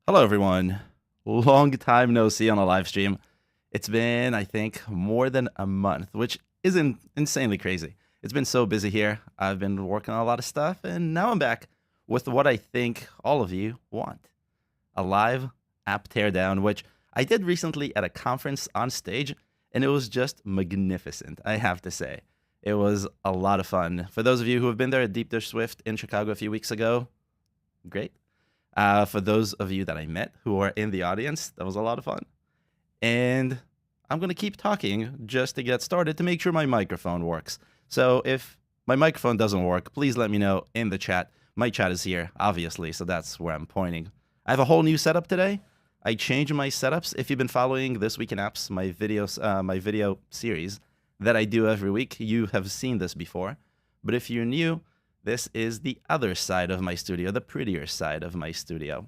Hello, everyone. Long time no see on a live stream. It's been, I think, more than a month, which isn't insanely crazy. It's been so busy here. I've been working on a lot of stuff, and now I'm back with what I think all of you want. A live app teardown, which I did recently at a conference on stage, and it was just magnificent, I have to say. It was a lot of fun. For those of you who have been there at Deep Dish Swift in Chicago a few weeks ago, great. For those of you that I met who are in the audience, that was a lot of fun. And I'm going to keep talking just to get started to make sure my microphone works. So if my microphone doesn't work, please let me know in the chat. My chat is here, obviously, so that's where I'm pointing. I have a whole new setup today. I changed my setups. If you've been following This Week in Apps, my video series that I do every week, you have seen this before. But if you're new, this is the other side of my studio, the prettier side of my studio.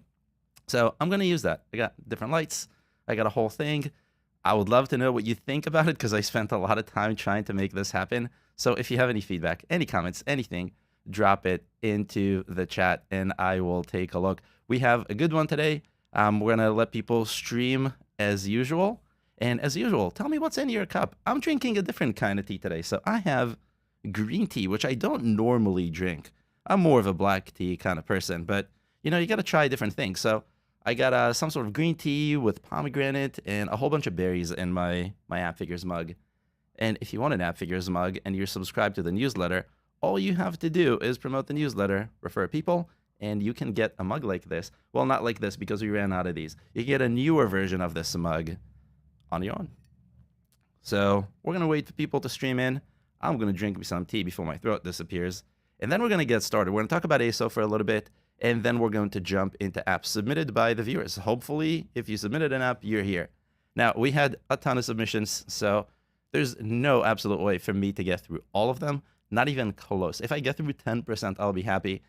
So I'm going to use that. I got different lights. I got a whole thing. I would love to know what you think about it because I spent a lot of time trying to make this happen. So if you have any feedback, any comments, anything, drop it into the chat and I will take a look. We have a good one today. We're going to let people stream as usual. And as usual, tell me what's in your cup. I'm drinking a different kind of tea today. So I have green tea, which I don't normally drink. I'm more of a black tea kind of person, but you know, you got to try different things. So I got some sort of green tea with pomegranate and a whole bunch of berries in my Appfigures mug. And if you want an Appfigures mug and you're subscribed to the newsletter, all you have to do is promote the newsletter, refer people, and you can get a mug like this. Well, not like this because we ran out of these. You can get a newer version of this mug on your own. So we're going to wait for people to stream in. I'm going to drink me some tea before my throat disappears. And then we're going to get started. We're going to talk about ASO for a little bit, and then we're going to jump into apps submitted by the viewers. Hopefully, if you submitted an app, you're here. Now, we had a ton of submissions, so there's no absolute way for me to get through all of them, not even close. If I get through 10%, I'll be happy.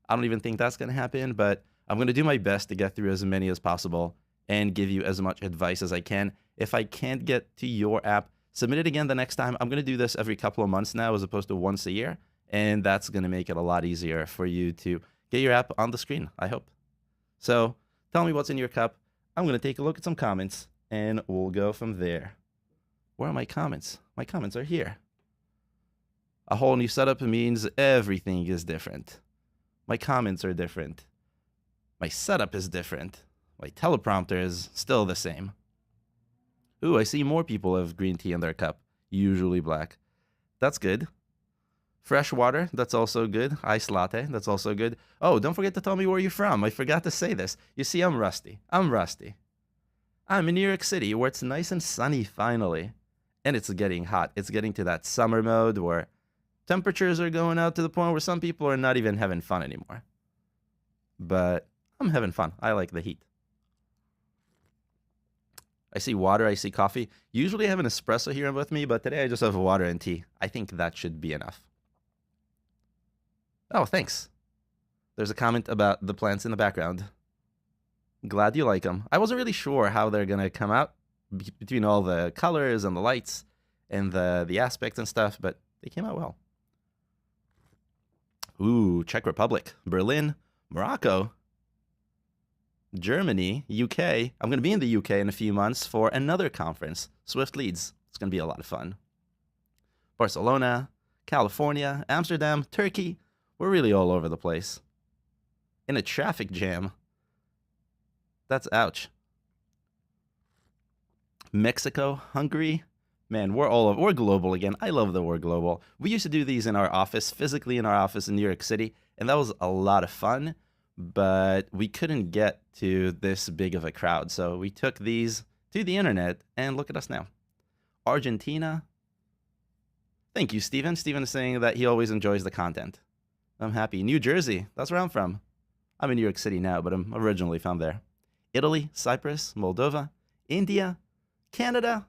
I don't even think that's going to happen, but I'm going to do my best to get through as many as possible and give you as much advice as I can. If I can't get to your app, submit it again the next time. I'm going to do this every couple of months now as opposed to once a year, and that's going to make it a lot easier for you to get your app on the screen, I hope. So tell me what's in your cup. I'm going to take a look at some comments, and we'll go from there. Where are my comments? My comments are here. A whole new setup means everything is different. My comments are different. My setup is different. My teleprompter is still the same. Ooh, I see more people have green tea in their cup, usually black. That's good. Fresh water, that's also good. Iced latte, that's also good. Oh, don't forget to tell me where you're from. I forgot to say this. You see, I'm rusty. I'm in New York City, where it's nice and sunny finally. And it's getting hot. It's getting to that summer mode where temperatures are going out to the point where some people are not even having fun anymore. But I'm having fun. I like the heat. I see water, I see coffee. Usually I have an espresso here with me, but today I just have water and tea. I think that should be enough. Oh, thanks. There's a comment about the plants in the background. Glad you like them. I wasn't really sure how they're going to come out between all the colors and the lights and the aspects and stuff, but they came out well. Ooh, Czech Republic, Berlin, Morocco, Germany, UK. I'm going to be in the UK in a few months for another conference, Swift Leads. It's going to be a lot of fun. Barcelona, California, Amsterdam, Turkey. We're really all over the place. In a traffic jam. That's ouch. Mexico, Hungary. Man, we're all over. We're global again. I love that we're global. We used to do these in our office, physically in our office in New York City, and that was a lot of fun. But we couldn't get to this big of a crowd. So we took these to the internet, and look at us now. Argentina. Thank you, Steven. Steven is saying that he always enjoys the content. I'm happy. New Jersey. That's where I'm from. I'm in New York City now, but I'm originally from there. Italy, Cyprus, Moldova, India, Canada,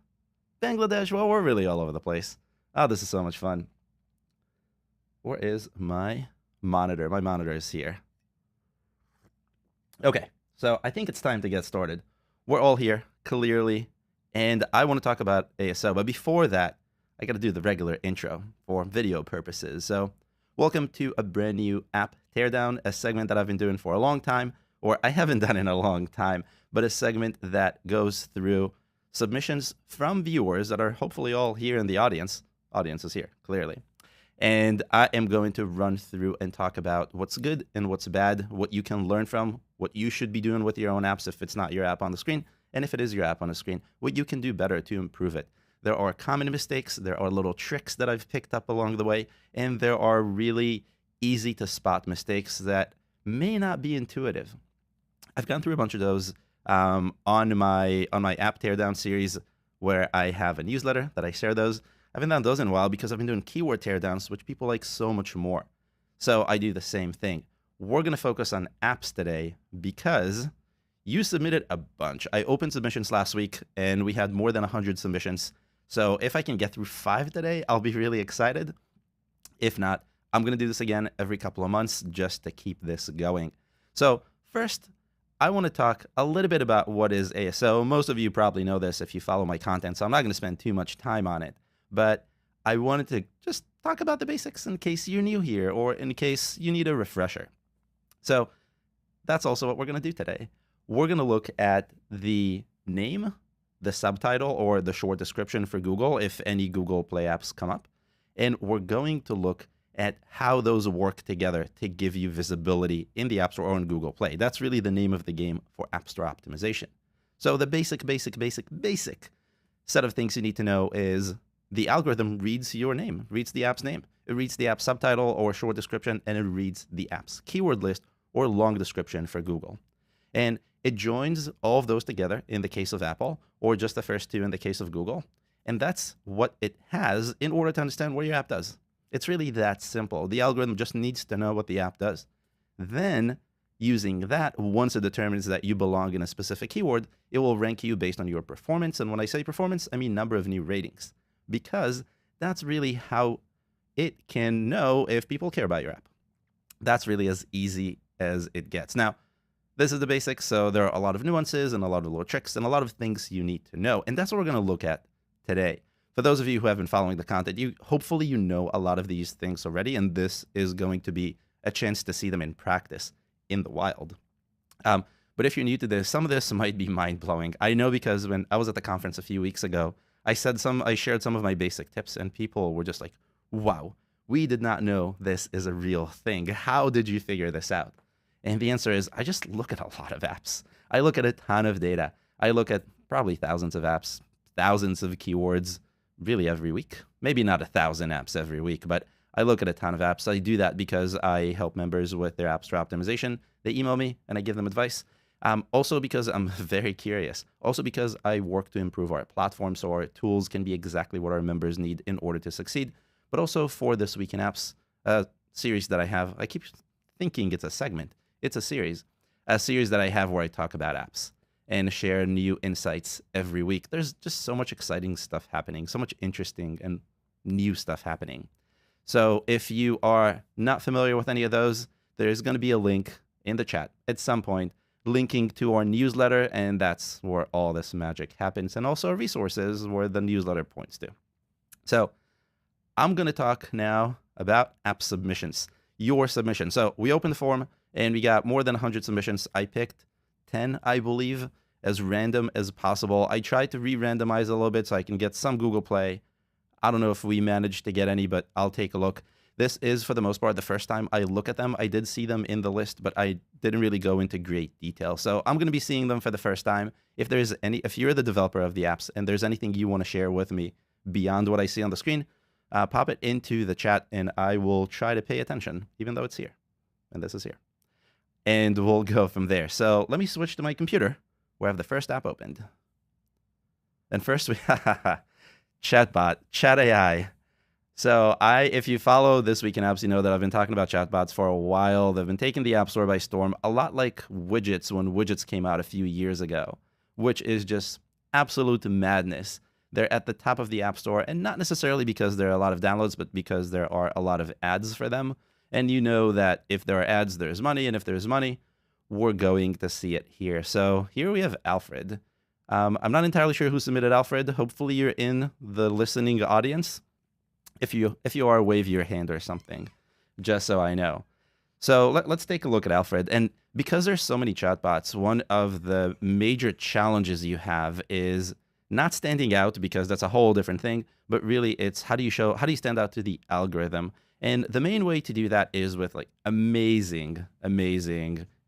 Bangladesh. Well, we're really all over the place. Oh, this is so much fun. Where is my monitor? My monitor is here. Okay, so I think it's time to get started. We're all here, clearly, and I want to talk about ASO. But before that, I got to do the regular intro for video purposes. So welcome to a brand new app teardown, a segment that I've been doing for a long time, or I haven't done in a long time, but a segment that goes through submissions from viewers that are hopefully all here in the audience. Audience is here, clearly. And I am going to run through and talk about what's good and what's bad, what you can learn from, what you should be doing with your own apps if it's not your app on the screen, and if it is your app on the screen, what you can do better to improve it. There are common mistakes, there are little tricks that I've picked up along the way, and there are really easy to spot mistakes that may not be intuitive. I've gone through a bunch of those on my app teardown series, where I have a newsletter that I share those. I haven't done those in a while because I've been doing keyword teardowns, which people like so much more. So I do the same thing. We're going to focus on apps today because you submitted a bunch. I opened submissions last week and we had more than 100 submissions. So if I can get through 5 today, I'll be really excited. If not, I'm going to do this again every couple of months just to keep this going. So first, I want to talk a little bit about what is ASO. Most of you probably know this if you follow my content, so I'm not going to spend too much time on it. But I wanted to just talk about the basics in case you're new here or in case you need a refresher. So that's also what we're going to do today. We're going to look at the name, the subtitle, or the short description for Google if any Google Play apps come up. And we're going to look at how those work together to give you visibility in the App Store or in Google Play. That's really the name of the game for App Store optimization. So the basic set of things you need to know is the algorithm reads your name, reads the app's name. It reads the app subtitle or short description, and it reads the app's keyword list or long description for Google. And it joins all of those together in the case of Apple, or just the first two in the case of Google. And that's what it has in order to understand what your app does. It's really that simple. The algorithm just needs to know what the app does. Then, using that, once it determines that you belong in a specific keyword, it will rank you based on your performance. And when I say performance, I mean number of new ratings, because that's really how it can know if people care about your app. That's really as easy as it gets. Now, this is the basics, so there are a lot of nuances and a lot of little tricks and a lot of things you need to know. And that's what we're going to look at today. For those of you who have been following the content, hopefully you know a lot of these things already, and this is going to be a chance to see them in practice in the wild. But if you're new to this, some of this might be mind-blowing. I know because when I was at the conference a few weeks ago, I shared some of my basic tips, and people were just like, wow, we did not know this is a real thing. How did you figure this out? And the answer is, I just look at a lot of apps. I look at a ton of data. I look at probably thousands of apps, thousands of keywords, really every week. Maybe not 1,000 apps every week, but I look at a ton of apps. I do that because I help members with their App Store optimization. They email me and I give them advice. Also because I'm very curious. Also because I work to improve our platform so our tools can be exactly what our members need in order to succeed. But also for This Week in Apps series that I have. I keep thinking it's a segment. It's a series that I have where I talk about apps and share new insights every week. There's just so much exciting stuff happening, so much interesting and new stuff happening. So if you are not familiar with any of those, there's going to be a link in the chat at some point linking to our newsletter, and that's where all this magic happens, and also resources where the newsletter points to. So I'm going to talk now about app submissions, your submission. So we opened the form, and we got more than 100 submissions. I picked 10, I believe, as random as possible. I tried to re-randomize a little bit so I can get some Google Play. I don't know if we managed to get any, but I'll take a look. This is, for the most part, the first time I look at them. I did see them in the list, but I didn't really go into great detail. So I'm going to be seeing them for the first time. If you're the developer of the apps and there's anything you want to share with me beyond what I see on the screen, pop it into the chat and I will try to pay attention, even though it's here. And this is here. And we'll go from there. So let me switch to my computer where I have the first app opened. And first we ChatBot, Chat AI. So if you follow This Week in Apps, you know that I've been talking about chatbots for a while. They've been taking the App Store by storm, a lot like widgets when widgets came out a few years ago, which is just absolute madness. They're at the top of the App Store, and not necessarily because there are a lot of downloads, but because there are a lot of ads for them. And you know that if there are ads, there's money, and if there's money, we're going to see it here. So here we have Alfred. I'm not entirely sure who submitted Alfred. Hopefully you're in the listening audience. If you are, wave your hand or something, just so I know. So let's take a look at Alfred. And because there's so many chatbots, one of the major challenges you have is not standing out, because that's a whole different thing, but really it's how do you stand out to the algorithm? And the main way to do that is with like amazing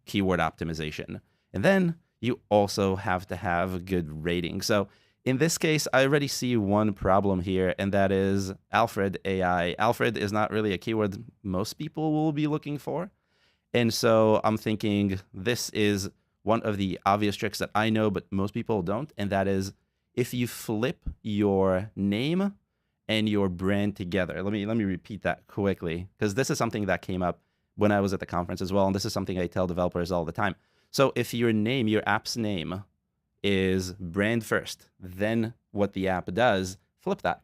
keyword optimization. And then you also have to have good rating. So in this case, I already see one problem here, and that is Alfred AI. Alfred is not really a keyword most people will be looking for. And so I'm thinking this is one of the obvious tricks that I know, but most people don't. And that is if you flip your name and your brand together. Let me repeat that quickly, because this is something that came up when I was at the conference as well. And this is something I tell developers all the time. So if your name, your app's name, is brand first, then what the app does, flip that.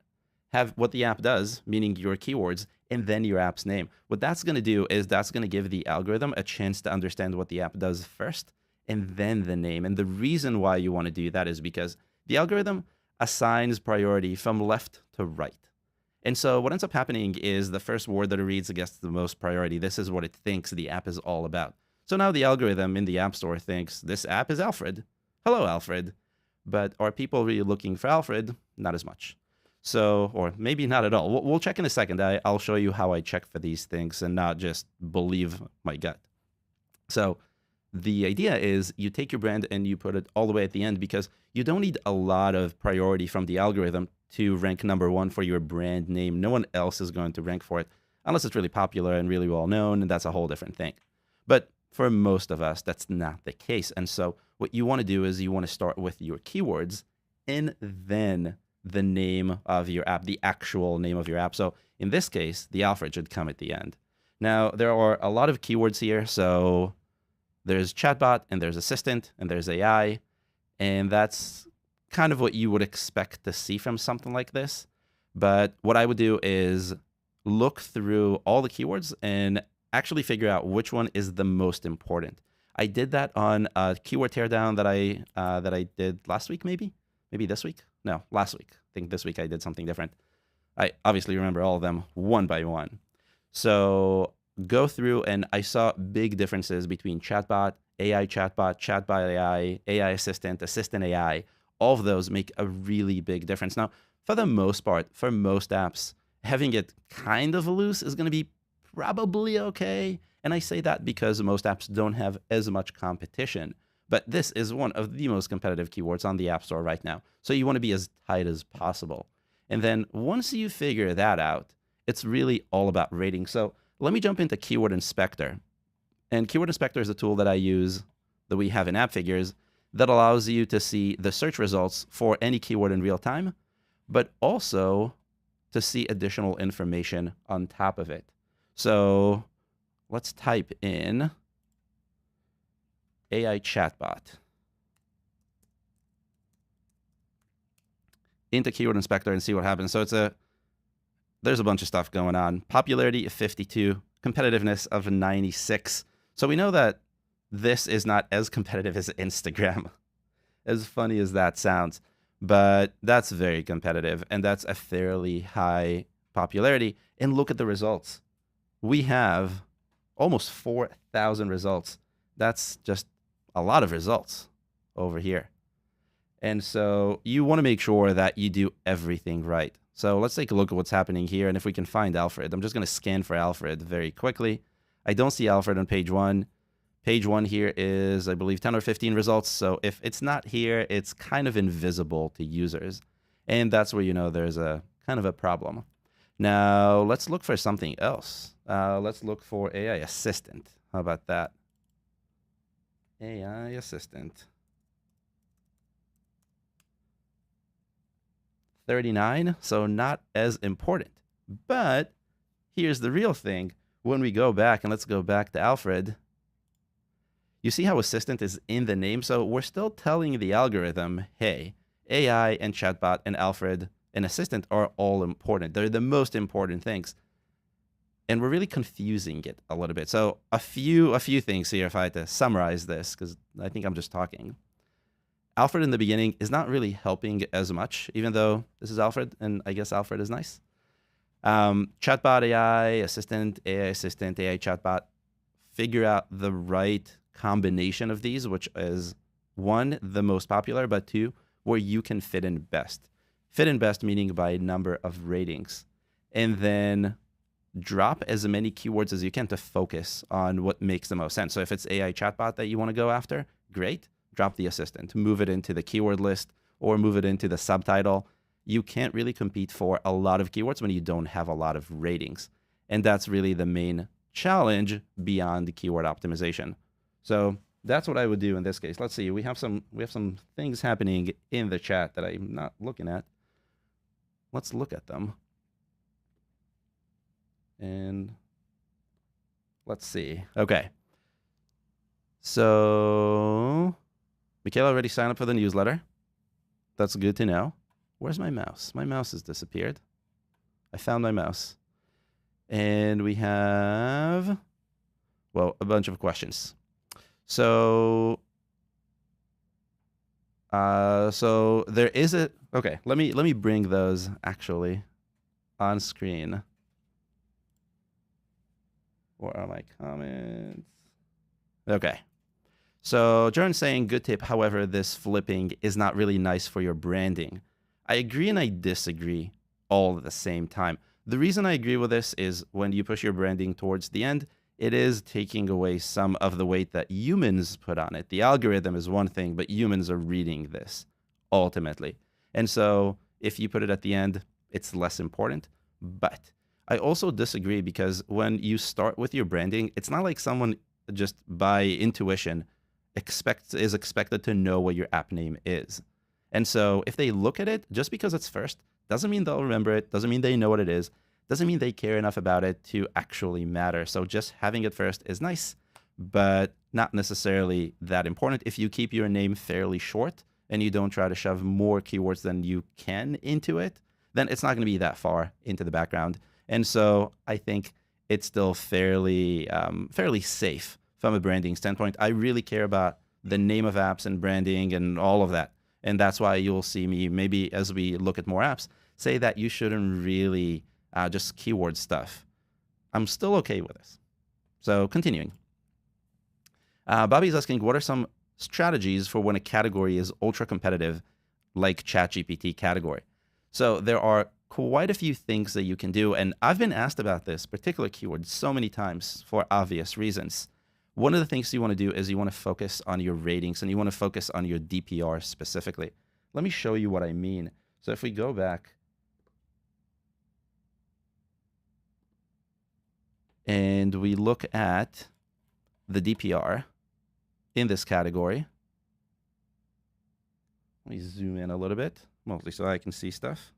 Have what the app does, meaning your keywords, and then your app's name. What that's going to do is that's going to give the algorithm a chance to understand what the app does first, and then the name. And the reason why you want to do that is because the algorithm assigns priority from left to right. And so what ends up happening is the first word that it reads gets the most priority. This is what it thinks the app is all about. So now the algorithm in the App Store thinks this app is Alfred. Hello, Alfred. But are people really looking for Alfred? Not as much. So, or maybe not at all. We'll check in a second. I'll show you how I check for these things and not just believe my gut. So the idea is you take your brand and you put it all the way at the end, because you don't need a lot of priority from the algorithm to rank #1 for your brand name. No one else is going to rank for it unless it's really popular and really well known, and that's a whole different thing. But for most of us, that's not the case. And so what you want to do is you want to start with your keywords and then the name of your app, the actual name of your app. So in this case, the Alfred should come at the end. Now, there are a lot of keywords here. So there's chatbot, and there's assistant, and there's AI. And that's kind of what you would expect to see from something like this. But what I would do is look through all the keywords and actually figure out which one is the most important. I did that on a keyword teardown that I did last week, maybe this week. No, last week. I think this week I did something different. I obviously remember all of them one by one. So go through, and I saw big differences between chatbot, chatbot AI, AI assistant, assistant AI. All of those make a really big difference. Now, for the most part, for most apps, having it kind of loose is going to be probably okay. And I say that because most apps don't have as much competition. But this is one of the most competitive keywords on the App Store right now. So you want to be as tight as possible. And then once you figure that out, it's really all about rating. So let me jump into Keyword Inspector. And Keyword Inspector is a tool that I use, that we have in Appfigures, that allows you to see the search results for any keyword in real time, but also to see additional information on top of it. So let's type in AI chatbot into Keyword Inspector and see what happens. So there's a bunch of stuff going on. Popularity of 52, competitiveness of 96. So we know that this is not as competitive as Instagram, as funny as that sounds, but that's very competitive, and that's a fairly high popularity. And look at the results. We have almost 4,000 results. That's just a lot of results over here. And so you want to make sure that you do everything right. So let's take a look at what's happening here. And if we can find Alfred, I'm just going to scan for Alfred very quickly. I don't see Alfred on page 1. Page 1 here is, I believe, 10 or 15 results. So if it's not here, it's kind of invisible to users. And that's where you know there's a kind of a problem. Now, let's look for something else. Let's look for AI assistant. How about that? AI assistant. 39, so not as important. But here's the real thing. When we go back, and let's go back to Alfred, you see how assistant is in the name? So we're still telling the algorithm, hey, AI and chatbot and Alfred and assistant are all important. They're the most important things. And we're really confusing it a little bit. So a few things here, if I had to summarize this, because I think I'm just talking. Alfred in the beginning is not really helping as much, even though this is Alfred, and I guess Alfred is nice. Chatbot AI, assistant, AI chatbot, figure out the right combination of these, which is one, the most popular, but two, where you can fit in best. Fit in best meaning by number of ratings. And then drop as many keywords as you can to focus on what makes the most sense. So if it's AI chatbot that you want to go after, great. Drop the assistant, move it into the keyword list or move it into the subtitle. You can't really compete for a lot of keywords when you don't have a lot of ratings. And that's really the main challenge beyond the keyword optimization. So that's what I would do in this case. Let's see, we have some things happening in the chat that I'm not looking at. Let's look at them. And let's see. Okay. So Michaela already signed up for the newsletter. That's good to know. Where's my mouse? My mouse has disappeared. I found my mouse. And we have, well, a bunch of questions. So there is a, okay, let me bring those actually on screen. Where are my comments? Okay. So Jaron's saying, good tip. However, this flipping is not really nice for your branding. I agree and I disagree all at the same time. The reason I agree with this is when you push your branding towards the end, it is taking away some of the weight that humans put on it. The algorithm is one thing, but humans are reading this ultimately. And so if you put it at the end, it's less important. But I also disagree because when you start with your branding, it's not like someone just by intuition is expected to know what your app name is. And so if they look at it, just because it's first, doesn't mean they'll remember it, doesn't mean they know what it is, doesn't mean they care enough about it to actually matter. So just having it first is nice, but not necessarily that important. If you keep your name fairly short and you don't try to shove more keywords than you can into it, then it's not going to be that far into the background. And so I think it's still fairly safe from a branding standpoint. I really care about the name of apps and branding and all of that. And that's why you'll see me, maybe as we look at more apps, say that you shouldn't really just keyword stuff. I'm still okay with this. So continuing. Bobby's asking, what are some strategies for when a category is ultra competitive, like ChatGPT category? So there are quite a few things that you can do. And I've been asked about this particular keyword so many times for obvious reasons. One of the things you want to do is you want to focus on your ratings and you want to focus on your DPR specifically. Let me show you what I mean. So if we go back and we look at the DPR in this category, let me zoom in a little bit, mostly so I can see stuff.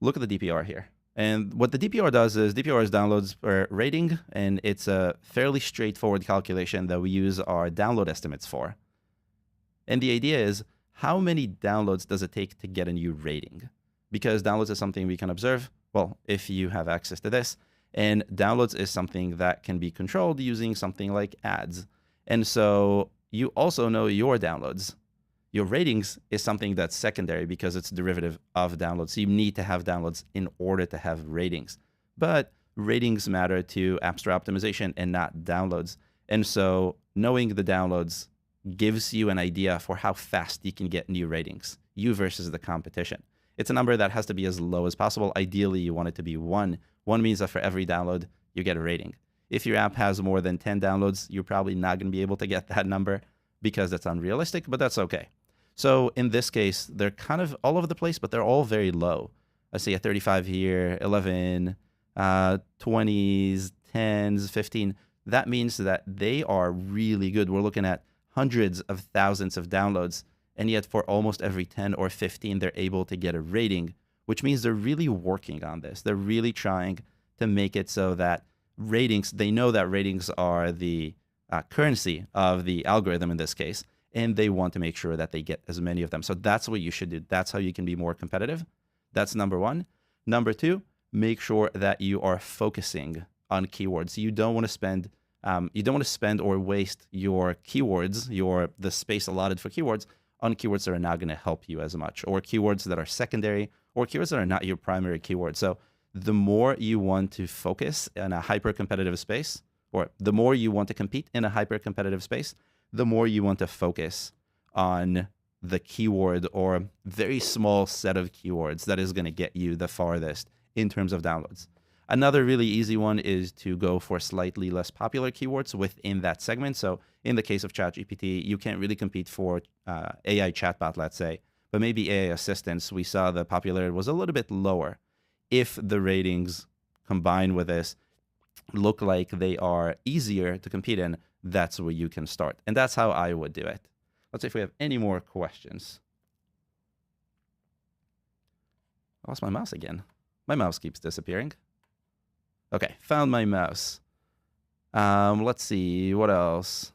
Look at the DPR here. And what the DPR does is DPR is downloads per rating, and it's a fairly straightforward calculation that we use our download estimates for. And the idea is, how many downloads does it take to get a new rating? Because downloads is something we can observe, well, if you have access to this, and downloads is something that can be controlled using something like ads. And so you also know your downloads. Your ratings is something that's secondary because it's a derivative of downloads. So you need to have downloads in order to have ratings. But ratings matter to App Store optimization and not downloads. And so knowing the downloads gives you an idea for how fast you can get new ratings, you versus the competition. It's a number that has to be as low as possible. Ideally, you want it to be 1. 1 means that for every download, you get a rating. If your app has more than 10 downloads, you're probably not going to be able to get that number because that's unrealistic, but that's okay. So in this case, they're kind of all over the place, but they're all very low. I see a 35 here, 11, 20s, 10s, 15. That means that they are really good. We're looking at hundreds of thousands of downloads, and yet for almost every 10 or 15, they're able to get a rating, which means they're really working on this. They're really trying to make it so that ratings, they know that ratings are the currency of the algorithm in this case, and they want to make sure that they get as many of them. So that's what you should do. That's how you can be more competitive. That's number 1. Number 2, make sure that you are focusing on keywords. You don't want to spend or waste your keywords, the space allotted for keywords, on keywords that are not going to help you as much, or keywords that are secondary, or keywords that are not your primary keyword. So the more you want to focus in a hyper-competitive space, or the more you want to compete in a hyper-competitive space, the more you want to focus on the keyword or very small set of keywords that is going to get you the farthest in terms of downloads. Another really easy one is to go for slightly less popular keywords within that segment. So in the case of ChatGPT, you can't really compete for AI chatbot, let's say, but maybe AI assistants, we saw the popularity was a little bit lower. If the ratings combined with this look like they are easier to compete in, that's where you can start. And that's how I would do it. Let's see if we have any more questions. I lost my mouse again. My mouse keeps disappearing. Okay, found my mouse. Let's see, what else?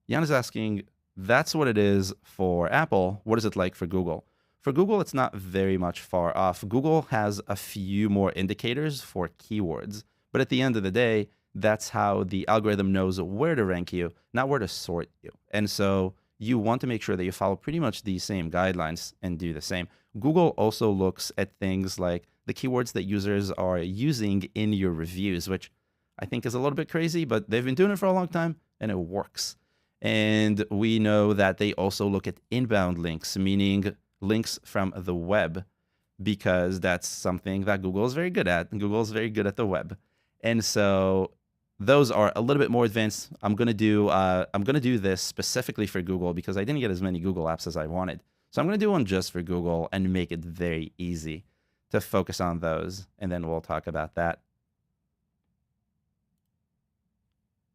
Jan is asking, that's what it is for Apple. What is it like for Google? For Google, it's not very much far off. Google has a few more indicators for keywords, but at the end of the day, that's how the algorithm knows where to rank you, not where to sort you. And so you want to make sure that you follow pretty much these same guidelines and do the same. Google also looks at things like the keywords that users are using in your reviews, which I think is a little bit crazy, but they've been doing it for a long time and it works. And we know that they also look at inbound links, meaning links from the web, because that's something that Google is very good at. Google is very good at the web. And so those are a little bit more advanced. I'm gonna do this specifically for Google because I didn't get as many Google apps as I wanted. So I'm gonna do one just for Google and make it very easy to focus on those, and then we'll talk about that.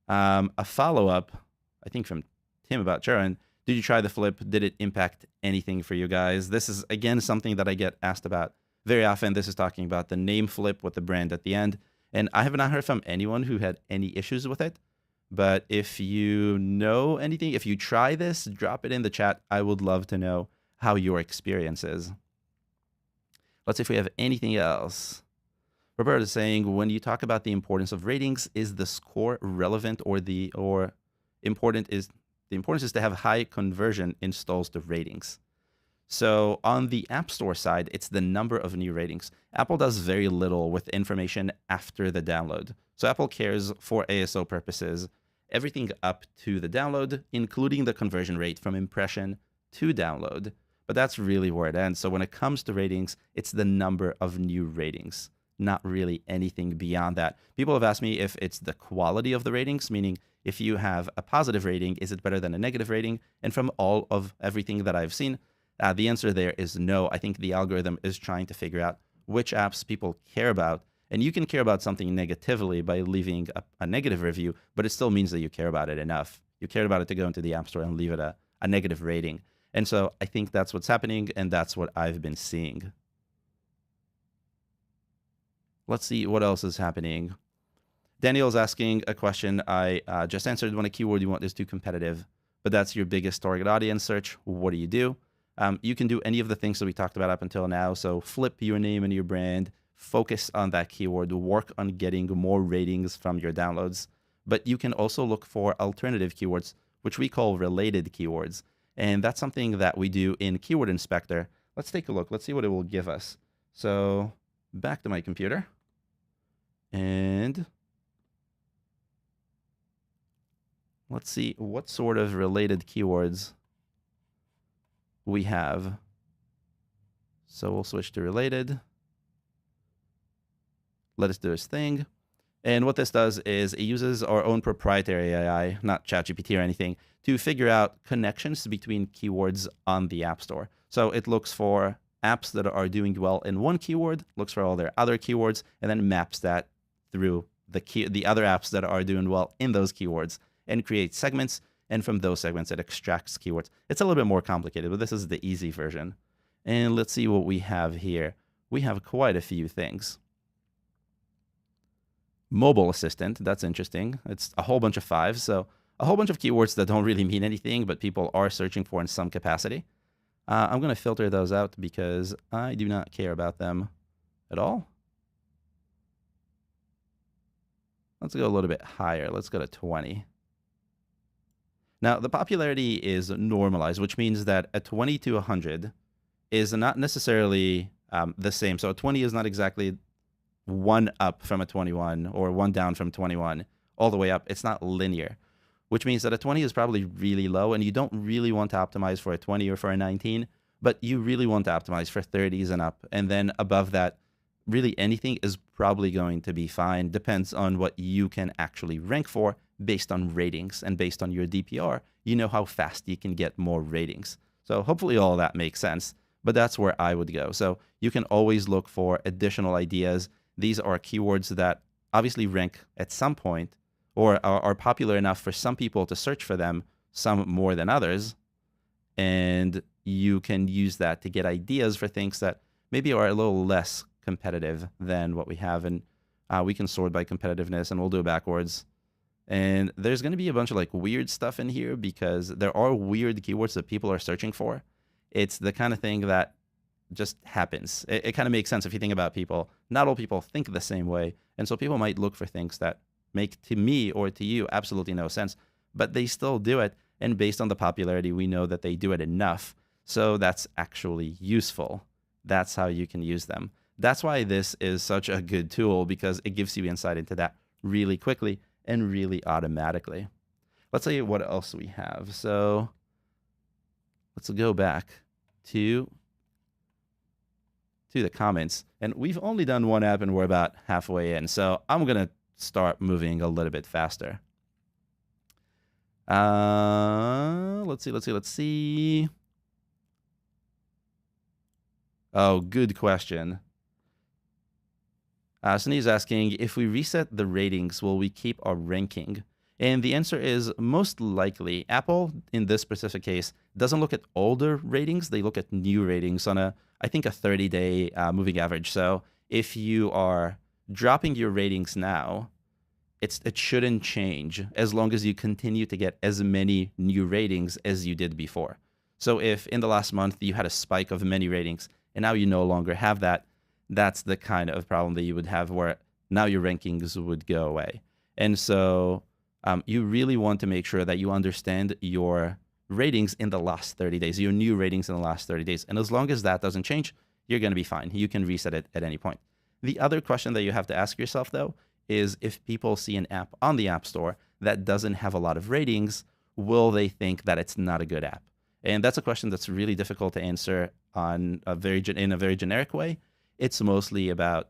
A follow-up, I think from Tim about Charon. Did you try the flip? Did it impact anything for you guys? This is, again, something that I get asked about very often. This is talking about the name flip with the brand at the end. And I have not heard from anyone who had any issues with it. But if you know anything, if you try this, drop it in the chat. I would love to know how your experience is. Let's see if we have anything else. Roberto is saying, when you talk about the importance of ratings, is the score relevant or the importance is to have high conversion installs to ratings? So on the App Store side, it's the number of new ratings. Apple does very little with information after the download. So Apple cares for ASO purposes, everything up to the download, including the conversion rate from impression to download. But that's really where it ends. So when it comes to ratings, it's the number of new ratings, not really anything beyond that. People have asked me if it's the quality of the ratings, meaning if you have a positive rating, is it better than a negative rating? And from all of everything that I've seen, the answer there is no. I think the algorithm is trying to figure out which apps people care about. And you can care about something negatively by leaving a negative review, but it still means that you care about it enough. You cared about it to go into the App Store and leave it a negative rating. And so I think that's what's happening, and that's what I've been seeing. Let's see what else is happening. Daniel's asking a question I just answered. When a keyword you want is too competitive, but that's your biggest target audience search, what do you do? You can do any of the things that we talked about up until now. So flip your name and your brand, focus on that keyword, work on getting more ratings from your downloads. But you can also look for alternative keywords, which we call related keywords. And that's something that we do in Keyword Inspector. Let's take a look. Let's see what it will give us. So back to my computer. And let's see what sort of related keywords we have. So we'll switch to related. Let us do its thing. And what this does is it uses our own proprietary AI, not ChatGPT or anything, to figure out connections between keywords on the App Store. So it looks for apps that are doing well in one keyword, looks for all their other keywords, and then maps that through the other apps that are doing well in those keywords and creates segments. And from those segments, it extracts keywords. It's a little bit more complicated, but this is the easy version. And let's see what we have here. We have quite a few things. Mobile assistant, that's interesting. It's a whole bunch of fives, so a whole bunch of keywords that don't really mean anything, but people are searching for in some capacity. I'm going to filter those out because I do not care about them at all. Let's go a little bit higher. Let's go to 20. Now, the popularity is normalized, which means that a 20 to 100 is not necessarily the same. So a 20 is not exactly one up from a 21 or one down from 21 all the way up. It's not linear, which means that a 20 is probably really low, and you don't really want to optimize for a 20 or for a 19, but you really want to optimize for 30s and up. And then above that, really anything is probably going to be fine. Depends on what you can actually rank for based on ratings and based on your DPR. You know how fast you can get more ratings. So hopefully all that makes sense, but that's where I would go. So you can always look for additional ideas. These are keywords that obviously rank at some point or are popular enough for some people to search for them, some more than others. And you can use that to get ideas for things that maybe are a little less competitive than what we have. And we can sort by competitiveness, and we'll do it backwards. And there's going to be a bunch of like weird stuff in here because there are weird keywords that people are searching for. It's the kind of thing that just happens. It kind of makes sense if you think about people. Not all people think the same way. And so people might look for things that make to me or to you absolutely no sense, but they still do it. And based on the popularity, we know that they do it enough. So that's actually useful. That's how you can use them. That's why this is such a good tool, because it gives you insight into that really quickly and really automatically. Let's see what else we have. So let's go back to the comments. And we've only done one app and we're about halfway in. So I'm going to start moving a little bit faster. Let's see. Oh, good question. Sunny's asking, if we reset the ratings, will we keep our ranking? And the answer is most likely. Apple, in this specific case, doesn't look at older ratings. They look at new ratings on I think a 30-day moving average. So if you are dropping your ratings now, it shouldn't change as long as you continue to get as many new ratings as you did before. So if in the last month you had a spike of many ratings and now you no longer have that, that's the kind of problem that you would have where now your rankings would go away. And so you really want to make sure that you understand your ratings in the last 30 days, your new ratings in the last 30 days. And as long as that doesn't change, you're going to be fine. You can reset it at any point. The other question that you have to ask yourself, though, is if people see an app on the App Store that doesn't have a lot of ratings, will they think that it's not a good app? And that's a question that's really difficult to answer in a very generic way. It's mostly about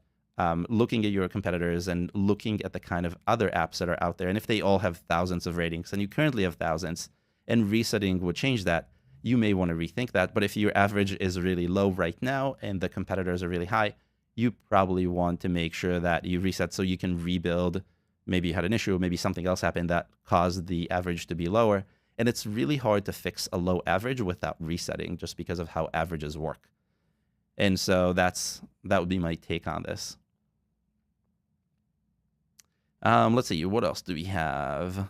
looking at your competitors and looking at the kind of other apps that are out there. And if they all have thousands of ratings and you currently have thousands, and resetting would change that, you may want to rethink that. But if your average is really low right now and the competitors are really high, you probably want to make sure that you reset so you can rebuild. Maybe you had an issue, maybe something else happened that caused the average to be lower. And it's really hard to fix a low average without resetting just because of how averages work. And so that would be my take on this. Let's see, what else do we have?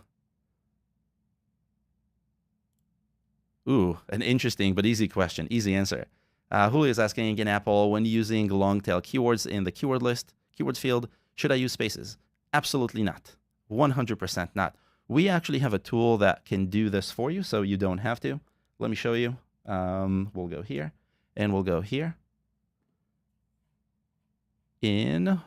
Ooh, an interesting but easy question, easy answer. Julio is asking, in Apple, when using long tail keywords in the keyword list, keywords field, should I use spaces? Absolutely not. 100% not. We actually have a tool that can do this for you, so you don't have to. Let me show you. We'll go here, and we'll go here. I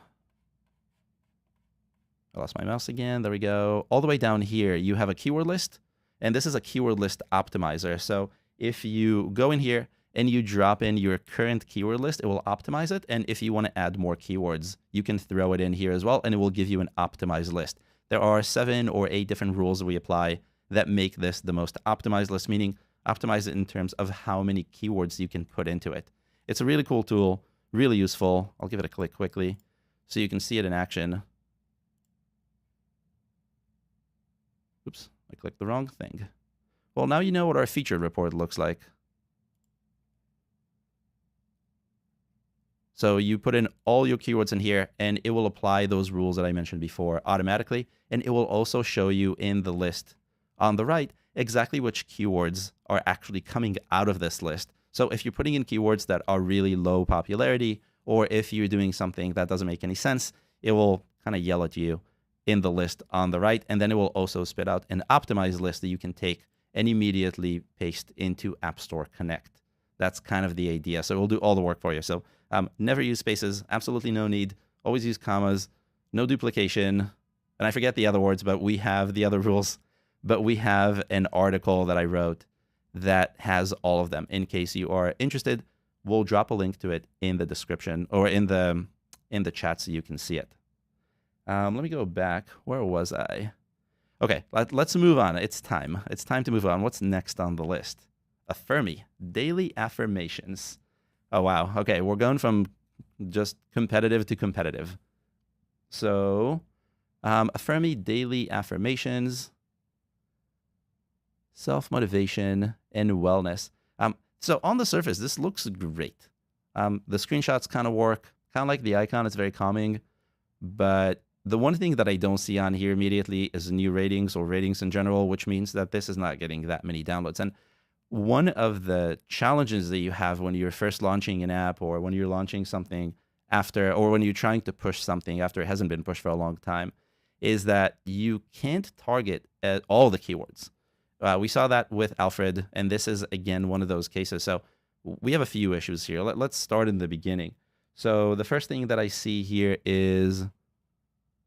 lost my mouse again. There we go. All the way down here, you have a keyword list, and this is a keyword list optimizer. So if you go in here and you drop in your current keyword list, it will optimize it. And if you want to add more keywords, you can throw it in here as well, and it will give you an optimized list. There are 7 or 8 different rules that we apply that make this the most optimized list, meaning optimize it in terms of how many keywords you can put into it. It's a really cool tool, really useful. I'll give it a click quickly so you can see it in action. Oops, I clicked the wrong thing. Well, now you know what our featured report looks like. So you put in all your keywords in here, and it will apply those rules that I mentioned before automatically, and it will also show you in the list on the right exactly which keywords are actually coming out of this list. So if you're putting in keywords that are really low popularity, or if you're doing something that doesn't make any sense, it will kind of yell at you in the list on the right, and then it will also spit out an optimized list that you can take and immediately paste into App Store Connect. That's kind of the idea. So it will do all the work for you. So Never use spaces, absolutely no need. Always use commas, no duplication. And I forget the other words, but we have the other rules. But we have an article that I wrote that has all of them. In case you are interested, we'll drop a link to it in the description or in the chat so you can see it. Let me go back. Where was I? Okay, let's move on. It's time. It's time to move on. What's next on the list? Affirmy, daily affirmations. Oh, wow. Okay, we're going from just competitive to competitive. So, Affirmy daily affirmations, self-motivation, and wellness. So on the surface, this looks great. The screenshots kind of work, kind of like the icon. It's very calming. But the one thing that I don't see on here immediately is new ratings or ratings in general, which means that this is not getting that many downloads. And one of the challenges that you have when you're first launching an app or when you're launching something after, or when you're trying to push something after it hasn't been pushed for a long time, is that you can't target all the keywords. We saw that with Alfred, and this is, again, one of those cases. So we have a few issues here. Let's start in the beginning. So the first thing that I see here is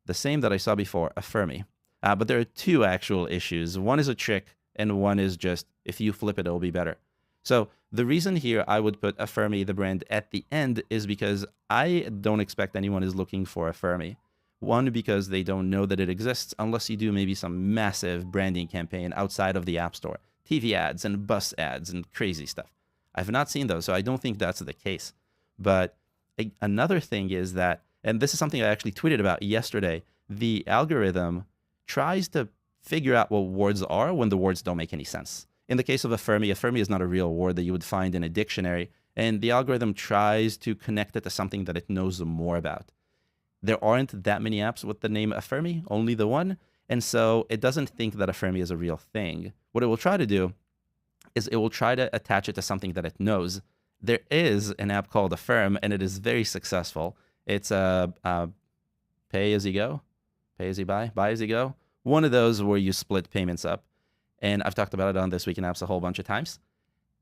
the same that I saw before, Affirmy. But there are two actual issues. One is a trick, and one is just, if you flip it, it'll be better. So the reason here I would put Affirmy, the brand, at the end is because I don't expect anyone is looking for Affirmy. One, because they don't know that it exists unless you do maybe some massive branding campaign outside of the App Store. TV ads and bus ads and crazy stuff. I've not seen those, so I don't think that's the case. But another thing is that, and this is something I actually tweeted about yesterday, the algorithm tries to figure out what words are when the words don't make any sense. In the case of Affirmy, Affirmy is not a real word that you would find in a dictionary, and the algorithm tries to connect it to something that it knows more about. There aren't that many apps with the name Affirmy, only the one, and so it doesn't think that Affirmy is a real thing. What it will try to do is it will try to attach it to something that it knows. There is an app called Affirm, and it is very successful. It's a pay as you go, pay as you buy as you go. One of those where you split payments up. And I've talked about it on This Week in Apps a whole bunch of times.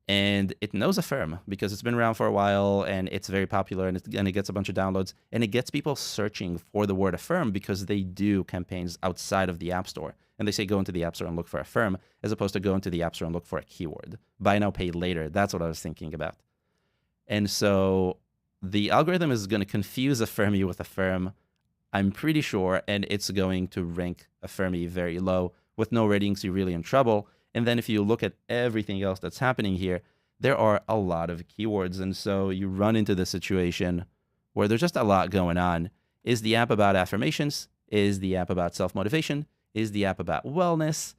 And it knows Affirm because it's been around for a while and it's very popular and it gets a bunch of downloads. And it gets people searching for the word Affirm because they do campaigns outside of the App Store. And they say go into the App Store and look for Affirm as opposed to go into the App Store and look for a keyword. Buy now, pay later. That's what I was thinking about. And so the algorithm is going to confuse Affirmy with Affirm, I'm pretty sure, and it's going to rank Affirmy very low. With no ratings, you're really in trouble. And then if you look at everything else that's happening here, there are a lot of keywords. And so you run into the situation where there's just a lot going on. Is the app about affirmations? Is the app about self-motivation? Is the app about wellness?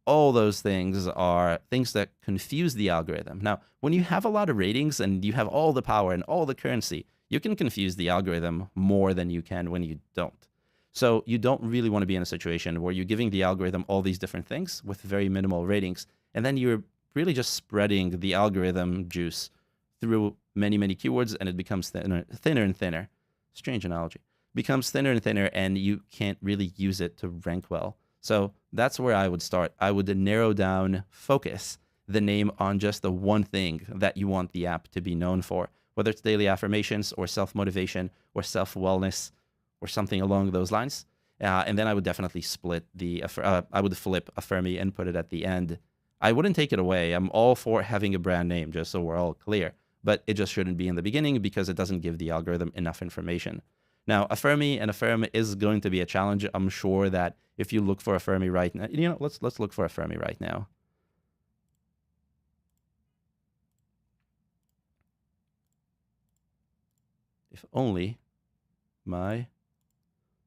All those things are things that confuse the algorithm. Now, when you have a lot of ratings and you have all the power and all the currency, you can confuse the algorithm more than you can when you don't. So you don't really want to be in a situation where you're giving the algorithm all these different things with very minimal ratings, and then you're really just spreading the algorithm juice through many, many keywords, and it becomes thinner and thinner. Strange analogy. Becomes thinner and thinner, and you can't really use it to rank well. So that's where I would start. I would narrow down, focus the name on just the one thing that you want the app to be known for, whether it's daily affirmations or self-motivation or self-wellness, or something along those lines. And then I would definitely split I would flip Affirmy and put it at the end. I wouldn't take it away. I'm all for having a brand name, just so we're all clear. But it just shouldn't be in the beginning because it doesn't give the algorithm enough information. Now, Affirmy and Affirm is going to be a challenge. I'm sure that if you look for Affirmy right now, let's look for Affirmy right now. If only my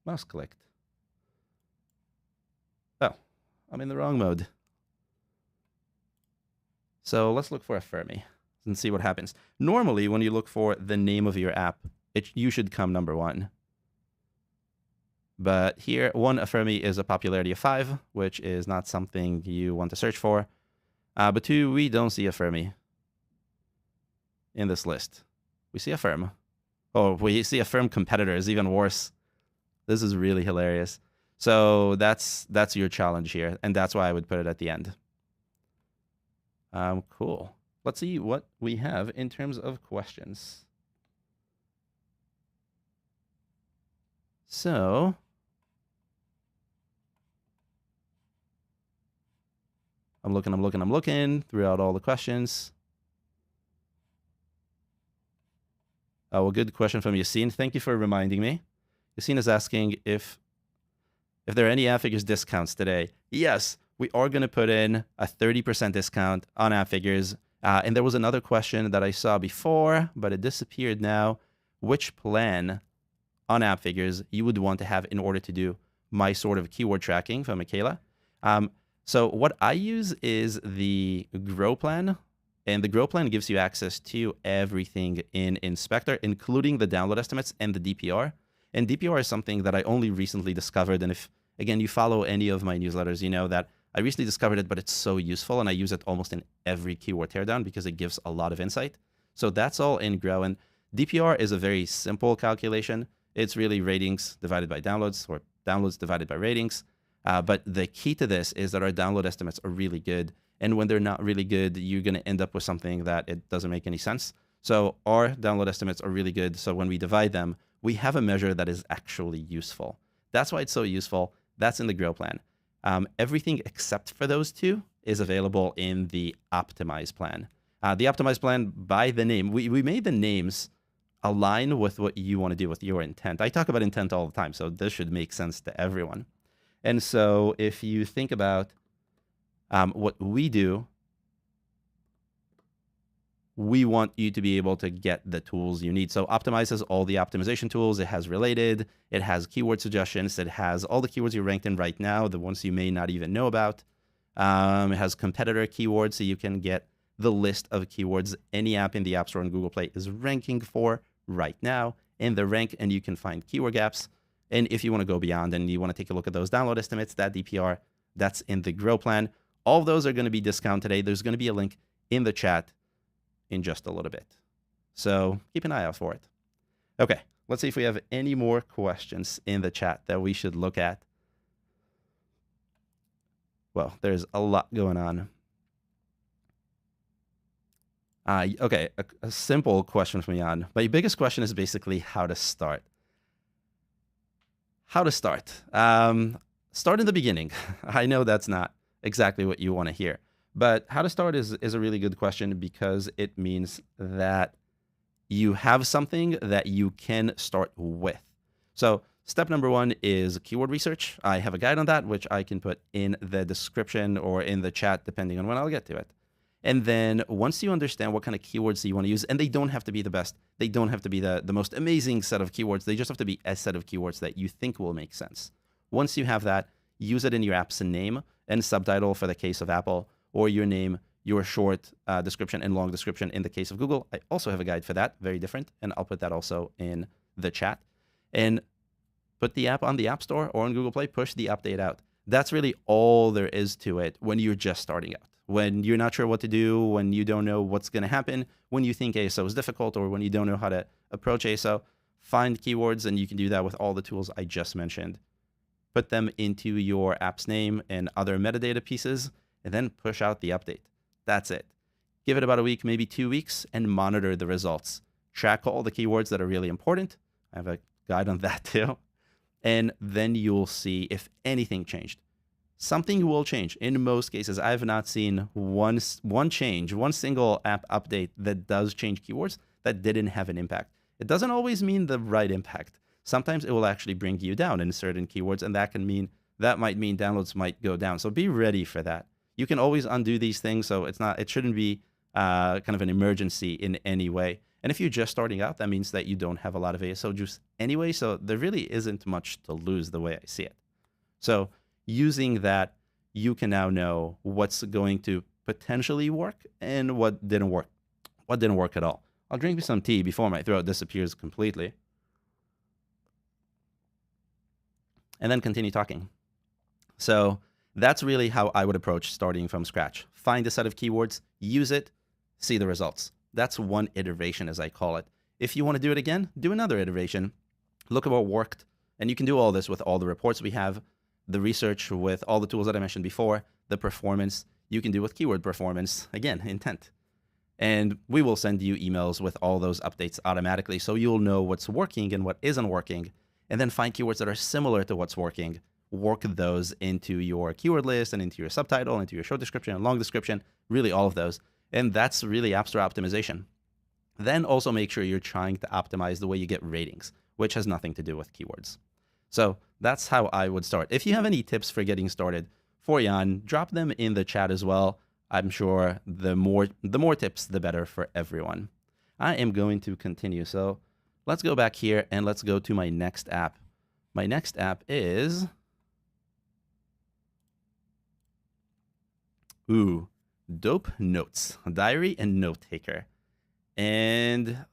mouse clicked. Oh, I'm in the wrong mode. So let's look for Affirmy and see what happens. Normally, when you look for the name of your app, you should come number one. But here, one, Affirmy is a popularity of 5, which is not something you want to search for. But 2, we don't see Affirmy in this list. We see Affirm. Oh, we see Affirm competitors, even worse. This is really hilarious. So that's your challenge here, and that's why I would put it at the end. Cool. Let's see what we have in terms of questions. So I'm looking throughout all the questions. Oh, well, good question from Yassine. Thank you for reminding me. Yassine is asking if there are any Appfigures discounts today. Yes, we are going to put in a 30% discount on Appfigures. And there was another question that I saw before, but it disappeared now. Which plan on Appfigures you would want to have in order to do my sort of keyword tracking from Michaela? So what I use is the Grow plan. And the Grow plan gives you access to everything in Inspector, including the download estimates and the DPR. And DPR is something that I only recently discovered. And if, again, you follow any of my newsletters, you know that I recently discovered it, but it's so useful. And I use it almost in every keyword teardown because it gives a lot of insight. So that's all in Grow. And DPR is a very simple calculation. It's really ratings divided by downloads, or downloads divided by ratings. But the key to this is that our download estimates are really good. And when they're not really good, you're going to end up with something that it doesn't make any sense. So our download estimates are really good. So when we divide them, we have a measure that is actually useful. That's why it's so useful. That's in the Grow plan. Everything except for those two is available in the Optimize plan. The Optimize plan, by the name, we made the names align with what you want to do with your intent. I talk about intent all the time, so this should make sense to everyone. And so if you think about what we do, we want you to be able to get the tools you need. So Optimize has all the optimization tools. It has related. It has keyword suggestions. It has all the keywords you're ranked in right now, the ones you may not even know about. It has competitor keywords, so you can get the list of keywords any app in the App Store and Google Play is ranking for right now in the rank, and you can find keyword gaps. And if you want to go beyond and you want to take a look at those download estimates, that DPR, that's in the Grow plan. All of those are going to be discounted today. There's going to be a link in the chat in just a little bit. So keep an eye out for it. Okay, let's see if we have any more questions in the chat that we should look at. Well, there's a lot going on. Okay, a simple question from Jan. My biggest question is basically how to start. How to start? Start in the beginning. I know that's not exactly what you want to hear, but how to start is a really good question because it means that you have something that you can start with. So step number one is keyword research. I have a guide on that, which I can put in the description or in the chat, depending on when I'll get to it. And then once you understand what kind of keywords you want to use, and they don't have to be the best, they don't have to be the most amazing set of keywords, they just have to be a set of keywords that you think will make sense. Once you have that, use it in your app's name and subtitle for the case of Apple, or your name, your short description and long description in the case of Google. I also have a guide for that, very different, and I'll put that also in the chat. And put the app on the App Store or on Google Play, push the update out. That's really all there is to it when you're just starting out. When you're not sure what to do, when you don't know what's going to happen, when you think ASO is difficult, or when you don't know how to approach ASO, find keywords, and you can do that with all the tools I just mentioned. Put them into your app's name and other metadata pieces, and then push out the update. That's it. Give it about a week, maybe 2 weeks, and monitor the results. Track all the keywords that are really important. I have a guide on that too. And then you'll see if anything changed. Something will change. In most cases, I have not seen one change, one single app update that does change keywords that didn't have an impact. It doesn't always mean the right impact. Sometimes it will actually bring you down in certain keywords, and that might mean downloads might go down. So be ready for that. You can always undo these things, so it shouldn't be kind of an emergency in any way. And if you're just starting out, that means that you don't have a lot of ASO juice anyway, so there really isn't much to lose the way I see it. So using that, you can now know what's going to potentially work and what didn't work at all. I'll drink me some tea before my throat disappears completely. And then continue talking. So that's really how I would approach starting from scratch. Find a set of keywords, use it, see the results. That's one iteration, as I call it. If you want to do it again, do another iteration. Look at what worked. And you can do all this with all the reports we have, the research with all the tools that I mentioned before, the performance. You can do with keyword performance, again, intent. And we will send you emails with all those updates automatically, so you'll know what's working and what isn't working. and then find keywords that are similar to what's working, work those into your keyword list and into your subtitle, into your short description and long description, really all of those. And that's really App Store optimization. Then also make sure you're trying to optimize the way you get ratings, which has nothing to do with keywords. So that's how I would start. If you have any tips for getting started for Jan, drop them in the chat as well. I'm sure the more tips, the better for everyone. I am going to continue. So let's go back here and let's go to my next app. My next app is Dope Notes, diary and note taker. And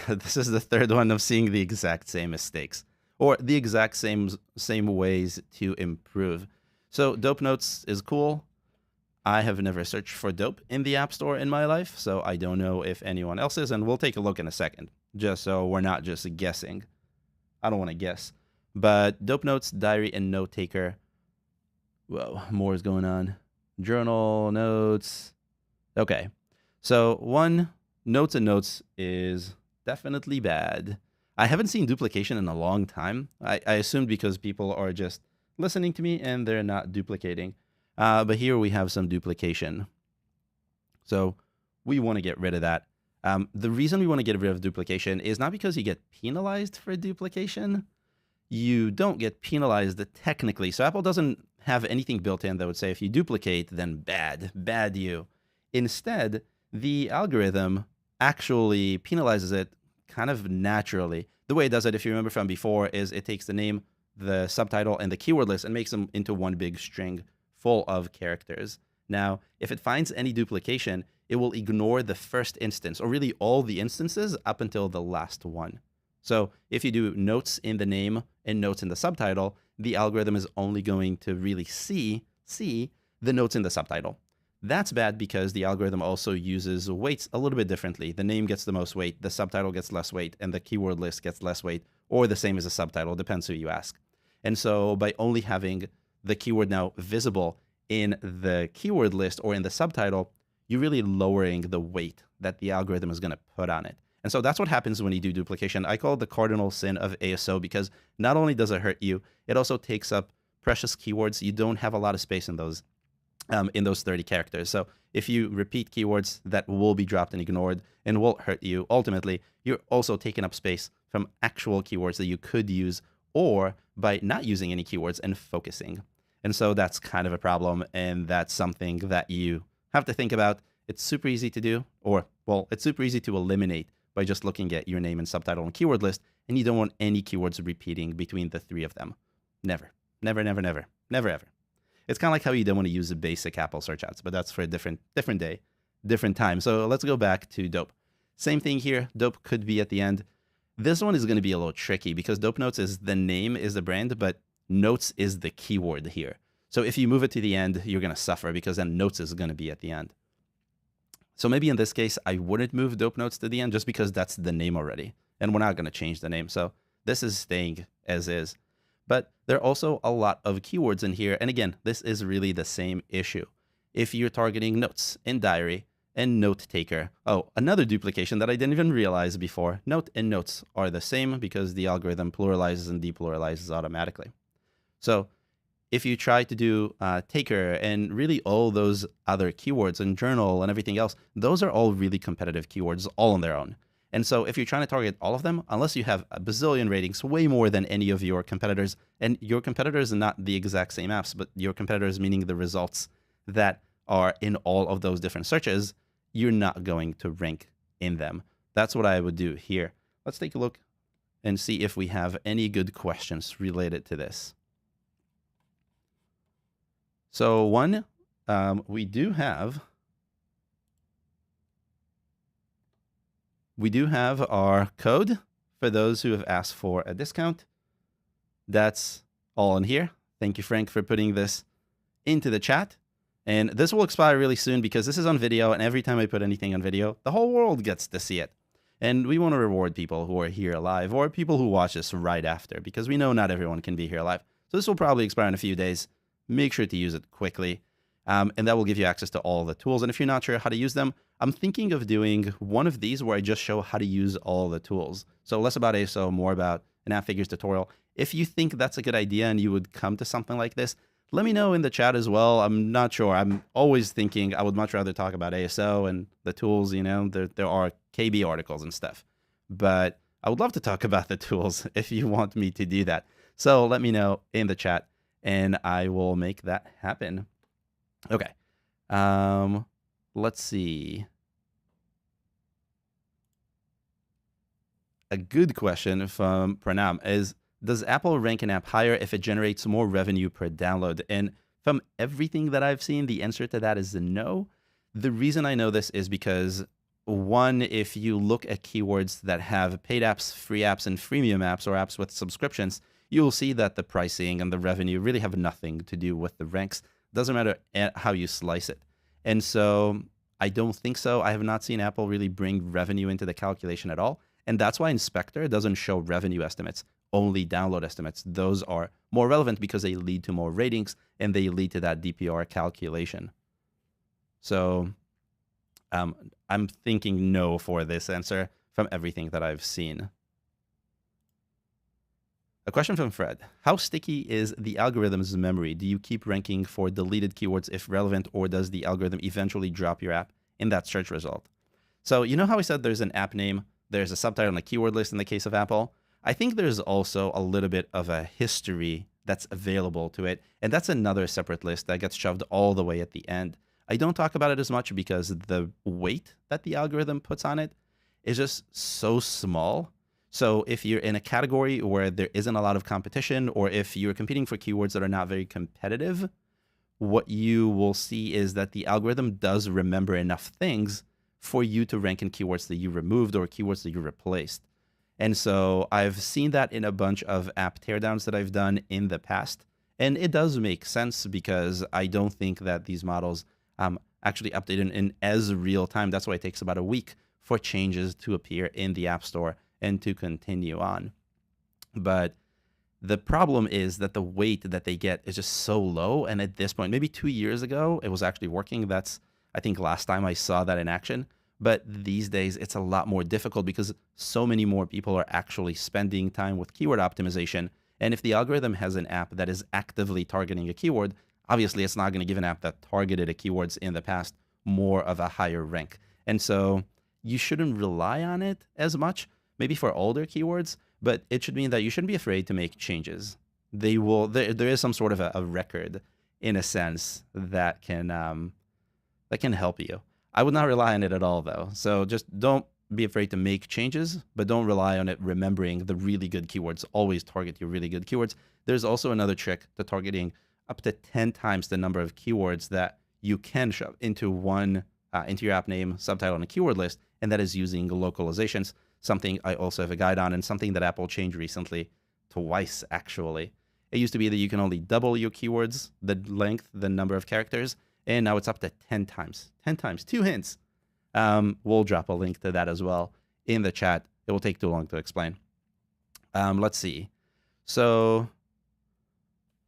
this is the third one of seeing the exact same mistakes or the exact same ways to improve. So Dope Notes is cool. I have never searched for dope in the App Store in my life, so I don't know if anyone else is, and we'll take a look in a second, just so we're not just guessing. I don't want to guess. But Dope Notes, diary, and note taker. Whoa, more is going on. Journal, notes. Okay. So one, notes and notes is definitely bad. I haven't seen duplication in a long time. I assumed because people are just listening to me and they're not duplicating. But here we have some duplication. So we want to get rid of that. The reason we want to get rid of duplication is not because you get penalized for duplication. You don't get penalized technically. So Apple doesn't have anything built in that would say if you duplicate, then bad you. Instead, the algorithm actually penalizes it kind of naturally. The way it does it, if you remember from before, is it takes the name, the subtitle, and the keyword list and makes them into one big string full of characters. Now, if it finds any duplication, it will ignore the first instance, or really all the instances up until the last one. So if you do notes in the name and notes in the subtitle, the algorithm is only going to really see the notes in the subtitle. That's bad because the algorithm also uses weights a little bit differently. The name gets the most weight, the subtitle gets less weight, and the keyword list gets less weight, or the same as the subtitle, depends who you ask. And so by only having the keyword now visible in the keyword list or in the subtitle, you're really lowering the weight that the algorithm is going to put on it. And so that's what happens when you do duplication. I call it the cardinal sin of ASO because not only does it hurt you, it also takes up precious keywords. You don't have a lot of space in those 30 characters. So if you repeat keywords that will be dropped and ignored and will hurt you, ultimately, you're also taking up space from actual keywords that you could use or by not using any keywords and focusing. And so that's kind of a problem, and that's something that you have to think about. It's super easy to do, or, well, it's super easy to eliminate by just looking at your name and subtitle and keyword list, and you don't want any keywords repeating between the three of them. Never, never, never, never, never, ever. It's kind of like how you don't want to use the basic Apple search ads, but that's for a different day, different time. So let's go back to Dope. Same thing here. Dope could be at the end. This one is going to be a little tricky because Dope Notes is the name, is the brand, but Notes is the keyword here. So if you move it to the end, you're going to suffer because then Notes is going to be at the end. So maybe in this case, I wouldn't move Dope Notes to the end just because that's the name already. And we're not going to change the name. So this is staying as is. But there are also a lot of keywords in here. And again, this is really the same issue. If you're targeting notes in diary and note taker. Oh, another duplication that I didn't even realize before. Note and notes are the same because the algorithm pluralizes and depluralizes automatically. So if you try to do taker and really all those other keywords and journal and everything else, those are all really competitive keywords all on their own. And so if you're trying to target all of them, unless you have a bazillion ratings, way more than any of your competitors, and your competitors are not the exact same apps, but your competitors meaning the results that are in all of those different searches, you're not going to rank in them. That's what I would do here. Let's take a look and see if we have any good questions related to this. So one, we do have our code for those who have asked for a discount. That's all in here. Thank you, Frank, for putting this into the chat. And this will expire really soon because this is on video, and every time I put anything on video, the whole world gets to see it. And we want to reward people who are here live or people who watch this right after because we know not everyone can be here live. So this will probably expire in a few days. Make sure to use it quickly, and that will give you access to all the tools. And if you're not sure how to use them, I'm thinking of doing one of these where I just show how to use all the tools. So less about ASO, more about an Appfigures tutorial. If you think that's a good idea and you would come to something like this, let me know in the chat as well. I'm not sure. I'm always thinking I would much rather talk about ASO and the tools, you know, there are KB articles and stuff. But I would love to talk about the tools if you want me to do that. So let me know in the chat and I will make that happen. Okay. Let's see. A good question from Pranam is, does Apple rank an app higher if it generates more revenue per download? And from everything that I've seen, the answer to that is no. The reason I know this is because, one, if you look at keywords that have paid apps, free apps, and freemium apps, or apps with subscriptions, you'll see that the pricing and the revenue really have nothing to do with the ranks. Doesn't matter how you slice it. And so I don't think so. I have not seen Apple really bring revenue into the calculation at all. And that's why Inspector doesn't show revenue estimates, only download estimates. Those are more relevant because they lead to more ratings and they lead to that DPR calculation. So I'm thinking no for this answer from everything that I've seen. A question from Fred. How sticky is the algorithm's memory? Do you keep ranking for deleted keywords if relevant, or does the algorithm eventually drop your app in that search result? So you know how I said there's an app name, there's a subtitle and a keyword list in the case of Apple? I think there's also a little bit of a history that's available to it, and that's another separate list that gets shoved all the way at the end. I don't talk about it as much because the weight that the algorithm puts on it is just so small. So if you're in a category where there isn't a lot of competition, or if you're competing for keywords that are not very competitive, what you will see is that the algorithm does remember enough things for you to rank in keywords that you removed or keywords that you replaced. And so I've seen that in a bunch of app teardowns that I've done in the past. And it does make sense because I don't think that these models actually update in as real time. That's why it takes about a week for changes to appear in the App Store and to continue on. But the problem is that the weight that they get is just so low. And at this point, maybe 2 years ago, it was actually working. That's, I think, last time I saw that in action. But these days, it's a lot more difficult because so many more people are actually spending time with keyword optimization. And if the algorithm has an app that is actively targeting a keyword, obviously it's not going to give an app that targeted a keywords in the past more of a higher rank. And so you shouldn't rely on it as much, maybe for older keywords, but it should mean that you shouldn't be afraid to make changes. They will. There is some sort of a record, in a sense, that can help you. I would not rely on it at all, though. So just don't be afraid to make changes, but don't rely on it remembering the really good keywords. Always target your really good keywords. There's also another trick to targeting up to 10 times the number of keywords that you can shove into into your app name, subtitle, and a keyword list, and that is using localizations, something I also have a guide on, and something that Apple changed recently, twice actually. It used to be that you can only double your keywords, the length, the number of characters, and now it's up to 10 times. 10 times, 2 hints. We'll drop a link to that as well in the chat. It will take too long to explain. Let's see. So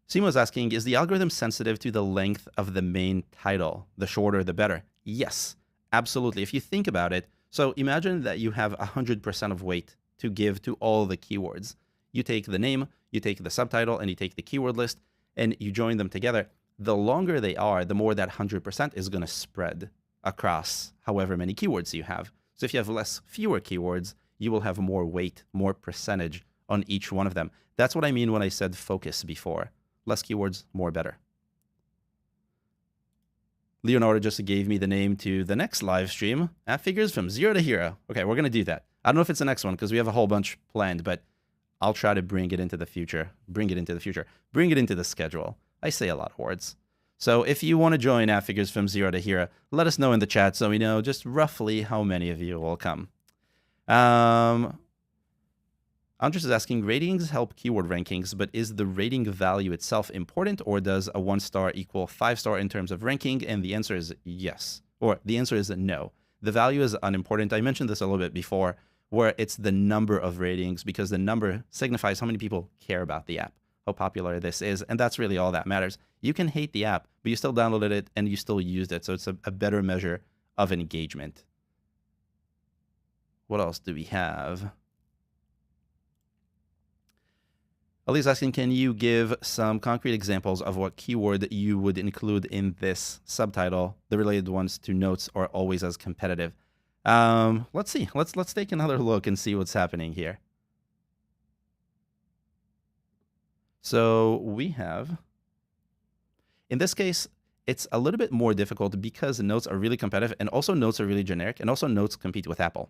Simo is asking, is the algorithm sensitive to the length of the main title? The shorter, the better. Yes, absolutely. If you think about it, so imagine that you have 100% of weight to give to all the keywords. You take the name, you take the subtitle, and you take the keyword list, and you join them together. The longer they are, the more that 100% is going to spread across however many keywords you have. So if you have fewer keywords, you will have more weight, more percentage on each one of them. That's what I mean when I said focus before. Less keywords, more better. Leonardo just gave me the name to the next live stream, Appfigures from Zero to Hero. Okay, we're going to do that. I don't know if it's the next one because we have a whole bunch planned, but I'll try to bring it into the future. Bring it into the schedule. I say a lot of words. So if you want to join Affigures from Zero to Hero, let us know in the chat so we know just roughly how many of you will come. Andres is asking, ratings help keyword rankings, but is the rating value itself important, or does a 1-star equal 5-star in terms of ranking? And the answer is yes, or the answer is no. The value is unimportant. I mentioned this a little bit before, where it's the number of ratings, because the number signifies how many people care about the app, how popular this is, and that's really all that matters. You can hate the app, but you still downloaded it and you still used it, so it's a better measure of engagement. What else do we have? Ali's asking, can you give some concrete examples of what keyword you would include in this subtitle? The related ones to notes are always as competitive. Let's see. Let's take another look and see what's happening here. So we have, in this case, it's a little bit more difficult because notes are really competitive, and also notes are really generic, and also notes compete with Apple.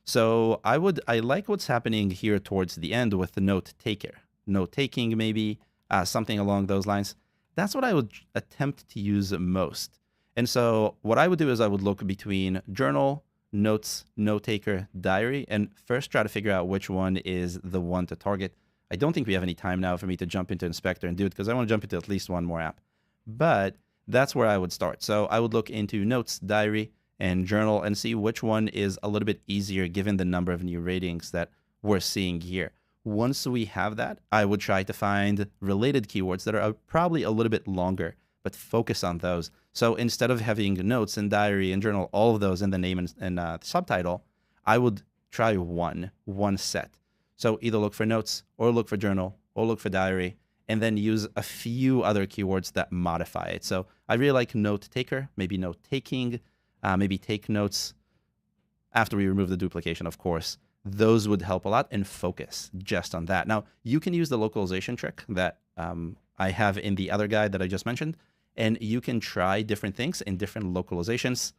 So I like what's happening here towards the end with the note taker. Note taking, maybe something along those lines. That's what I would attempt to use most. And so what I would do is I would look between journal, notes, note taker, diary, and first try to figure out which one is the one to target. I don't think we have any time now for me to jump into Inspector and do it because I want to jump into at least one more app. But that's where I would start. So I would look into notes, diary, and journal and see which one is a little bit easier given the number of new ratings that we're seeing here. Once we have that, I would try to find related keywords that are probably a little bit longer, but focus on those. So instead of having notes and diary and journal, all of those in the name and subtitle, I would try one set. So either look for notes or look for journal or look for diary, and then use a few other keywords that modify it. So I really like note taker, maybe note taking, maybe take notes after we remove the duplication, of course. Those would help a lot, and focus just on that. Now, you can use the localization trick that I have in the other guide that I just mentioned, and you can try different things in different localizations.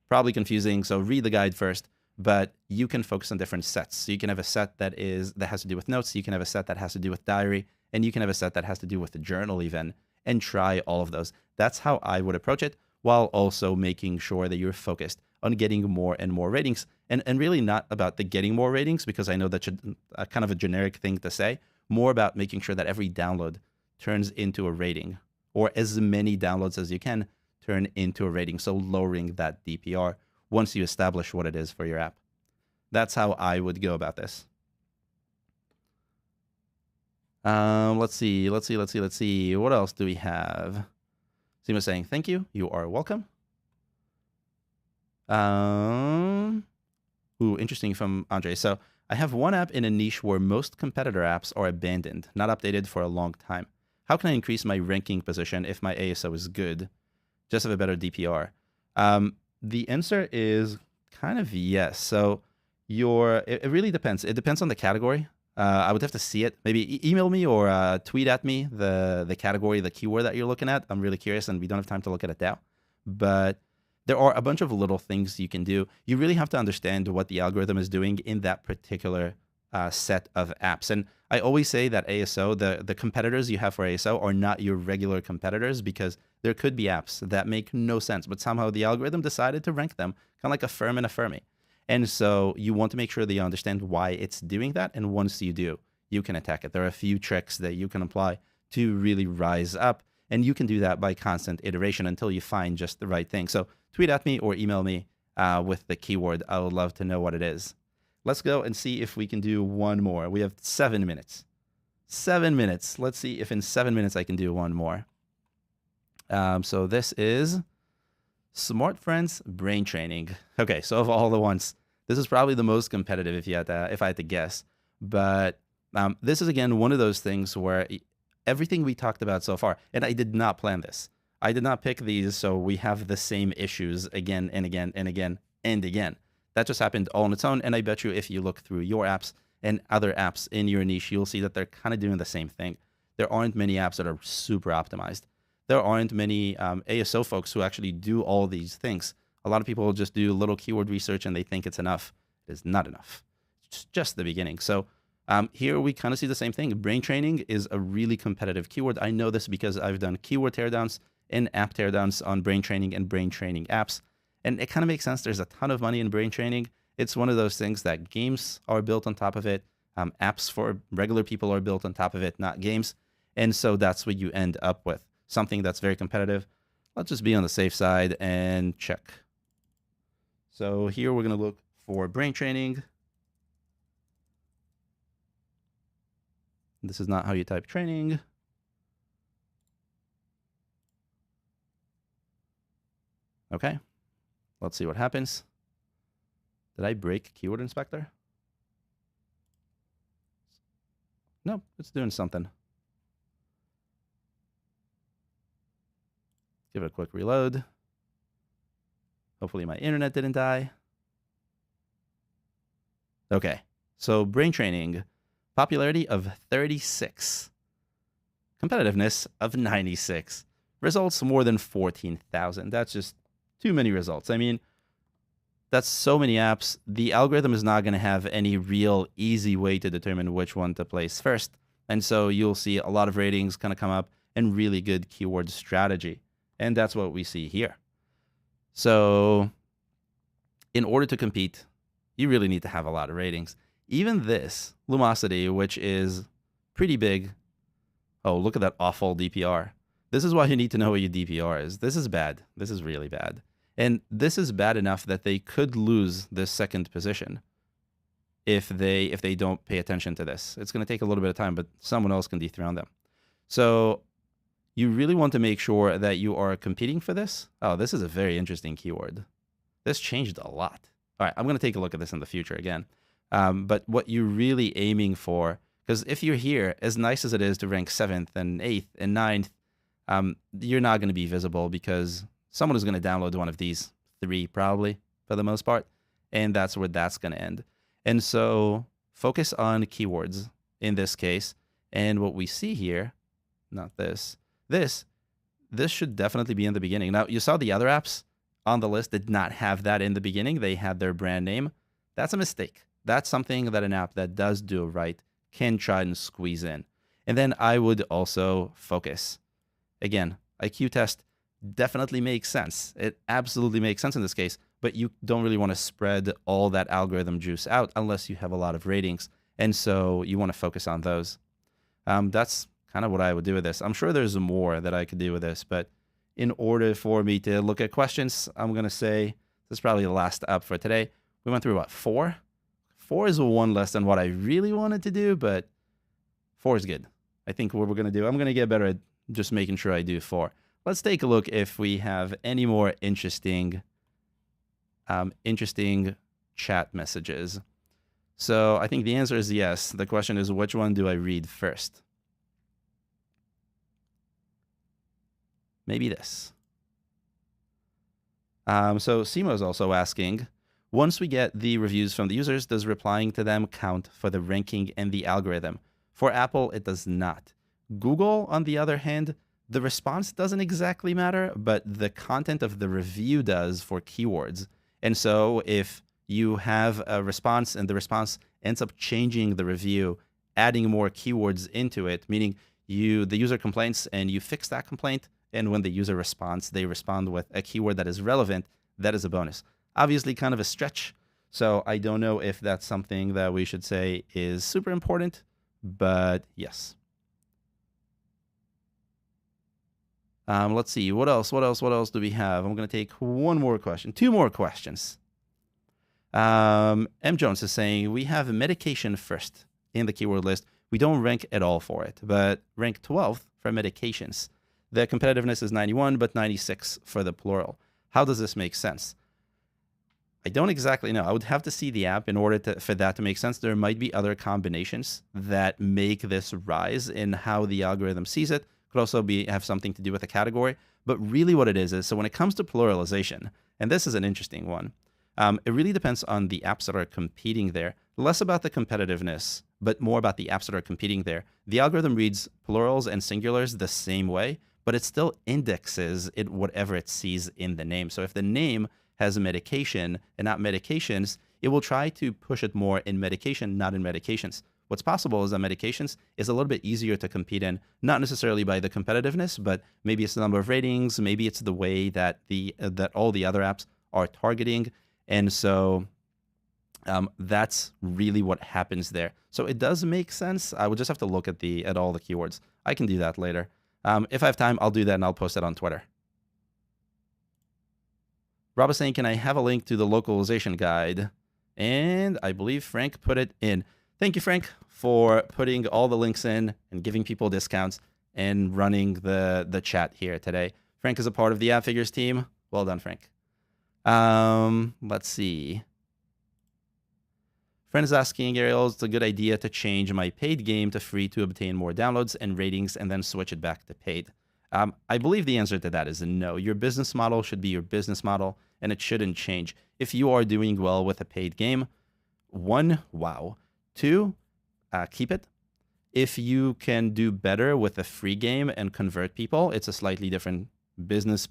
Probably confusing, so read the guide first, but you can focus on different sets. So you can have a set that has to do with notes, you can have a set that has to do with diary, and you can have a set that has to do with the journal even, and try all of those. That's how I would approach it, while also making sure that you're focused on getting more and more ratings, and really not about the getting more ratings, because I know that's kind of a generic thing to say, more about making sure that every download turns into a rating, or as many downloads as you can turn into a rating, so lowering that DPR once you establish what it is for your app. That's how I would go about this. Let's see. What else do we have? Sima saying, thank you. You are welcome. Interesting from Andre. So I have one app in a niche where most competitor apps are abandoned, not updated for a long time. How can I increase my ranking position if my ASO is good? Just have a better DPR. The answer is kind of yes. So it really depends. It depends on the category. I would have to see it. Maybe email me or tweet at me the category, the keyword that you're looking at. I'm really curious, and we don't have time to look at it now. But there are a bunch of little things you can do. You really have to understand what the algorithm is doing in that particular set of apps. And I always say that ASO, the competitors you have for ASO are not your regular competitors, because there could be apps that make no sense, but somehow the algorithm decided to rank them, kind of like Affirm and Affirmy. And so you want to make sure that you understand why it's doing that. And once you do, you can attack it. There are a few tricks that you can apply to really rise up. And you can do that by constant iteration until you find just the right thing. So tweet at me or email me with the keyword. I would love to know what it is. Let's go and see if we can do one more. We have 7 minutes. 7 minutes. Let's see if in 7 minutes I can do one more. So this is SmartFriends brain training. Okay, so of all the ones, this is probably the most competitive if I had to guess. But this is, again, one of those things where everything we talked about so far, and I did not plan this. I did not pick these so we have the same issues again and again and again and again. That just happened all on its own, and I bet you if you look through your apps and other apps in your niche, you'll see that they're kind of doing the same thing. There aren't many apps that are super optimized. There aren't many ASO folks who actually do all these things. A lot of people just do little keyword research and they think it's enough. It is not enough. It's just the beginning. So here we kind of see the same thing. Brain training is a really competitive keyword. I know this because I've done keyword teardowns and app teardowns on brain training and brain training apps. And it kind of makes sense. There's a ton of money in brain training. It's one of those things that games are built on top of it. Apps for regular people are built on top of it, not games. And so that's what you end up with. Something that's very competitive. Let's just be on the safe side and check. So here we're going to look for brain training. This is not how you type training. Okay, let's see what happens. Did I break Keyword Inspector? Nope, it's doing something. Give it a quick reload. Hopefully my internet didn't die. Okay, so brain training, popularity of 36, competitiveness of 96, results more than 14,000. That's just too many results. I mean, that's so many apps. The algorithm is not going to have any real easy way to determine which one to place first. And so you'll see a lot of ratings kind of come up and really good keyword strategy. And that's what we see here. So in order to compete, you really need to have a lot of ratings. Even this Lumosity, which is pretty big. Oh, look at that awful DPR. This is why you need to know what your DPR is. This is bad. This is really bad. And this is bad enough that they could lose this second position if they don't pay attention to this. It's going to take a little bit of time, but someone else can dethrone them. So you really want to make sure that you are competing for this. Oh, this is a very interesting keyword. This changed a lot. All right, I'm going to take a look at this in the future again. But what you're really aiming for, because if you're here, as nice as it is to rank 7th and 8th and 9th, you're not going to be visible because someone is going to download one of these 3 probably for the most part, and that's where that's going to end. And so focus on keywords in this case. And what we see here, not this, this should definitely be in the beginning. Now, you saw the other apps on the list did not have that in the beginning. They had their brand name. That's a mistake. That's something that an app that does do it right can try and squeeze in. And then I would also focus. Again, IQ test definitely makes sense. It absolutely makes sense in this case, but you don't really want to spread all that algorithm juice out unless you have a lot of ratings. And so you want to focus on those. That's kind of what I would do with this. I'm sure there's more that I could do with this, but in order for me to look at questions, I'm going to say this is probably the last up for today. We went through, what, 4? 4 is one less than what I really wanted to do, but 4 is good. I think what we're going to do, I'm going to get better at just making sure I do 4. Let's take a look if we have any more interesting chat messages. So I think the answer is yes. The question is, which one do I read first? Maybe this. So Simo is also asking, once we get the reviews from the users, does replying to them count for the ranking and the algorithm? For Apple, it does not. Google, on the other hand, the response doesn't exactly matter, but the content of the review does for keywords. And so if you have a response and the response ends up changing the review, adding more keywords into it, meaning the user complains and you fix that complaint, and when the user responds, they respond with a keyword that is relevant, that is a bonus. Obviously kind of a stretch, so I don't know if that's something that we should say is super important, but yes. Let's see, what else do we have? I'm going to take 2 more questions. M. Jones is saying, we have medication first in the keyword list. We don't rank at all for it, but rank 12th for medications. The competitiveness is 91, but 96 for the plural. How does this make sense? I don't exactly know. I would have to see the app in order for that to make sense. There might be other combinations that make this rise in how the algorithm sees it. Could also have something to do with a category. But really what it is so when it comes to pluralization, and this is an interesting one, it really depends on the apps that are competing there. Less about the competitiveness, but more about the apps that are competing there. The algorithm reads plurals and singulars the same way, but it still indexes it whatever it sees in the name. So if the name has a medication and not medications, it will try to push it more in medication, not in medications. What's possible is that medications is a little bit easier to compete in, not necessarily by the competitiveness, but maybe it's the number of ratings, maybe it's the way that that all the other apps are targeting. And so that's really what happens there. So it does make sense. I would just have to look at all the keywords. I can do that later. If I have time, I'll do that and I'll post it on Twitter. Rob is saying, can I have a link to the localization guide? And I believe Frank put it in. Thank you, Frank, for putting all the links in and giving people discounts and running the chat here today. Frank is a part of the Appfigures team. Well done, Frank. Let's see. Friend is asking, Ariel, it's a good idea to change my paid game to free to obtain more downloads and ratings and then switch it back to paid. I believe the answer to that is no. Your business model should be your business model, and it shouldn't change. If you are doing well with a paid game, one, wow. Two, keep it. If you can do better with a free game and convert people, it's a slightly different business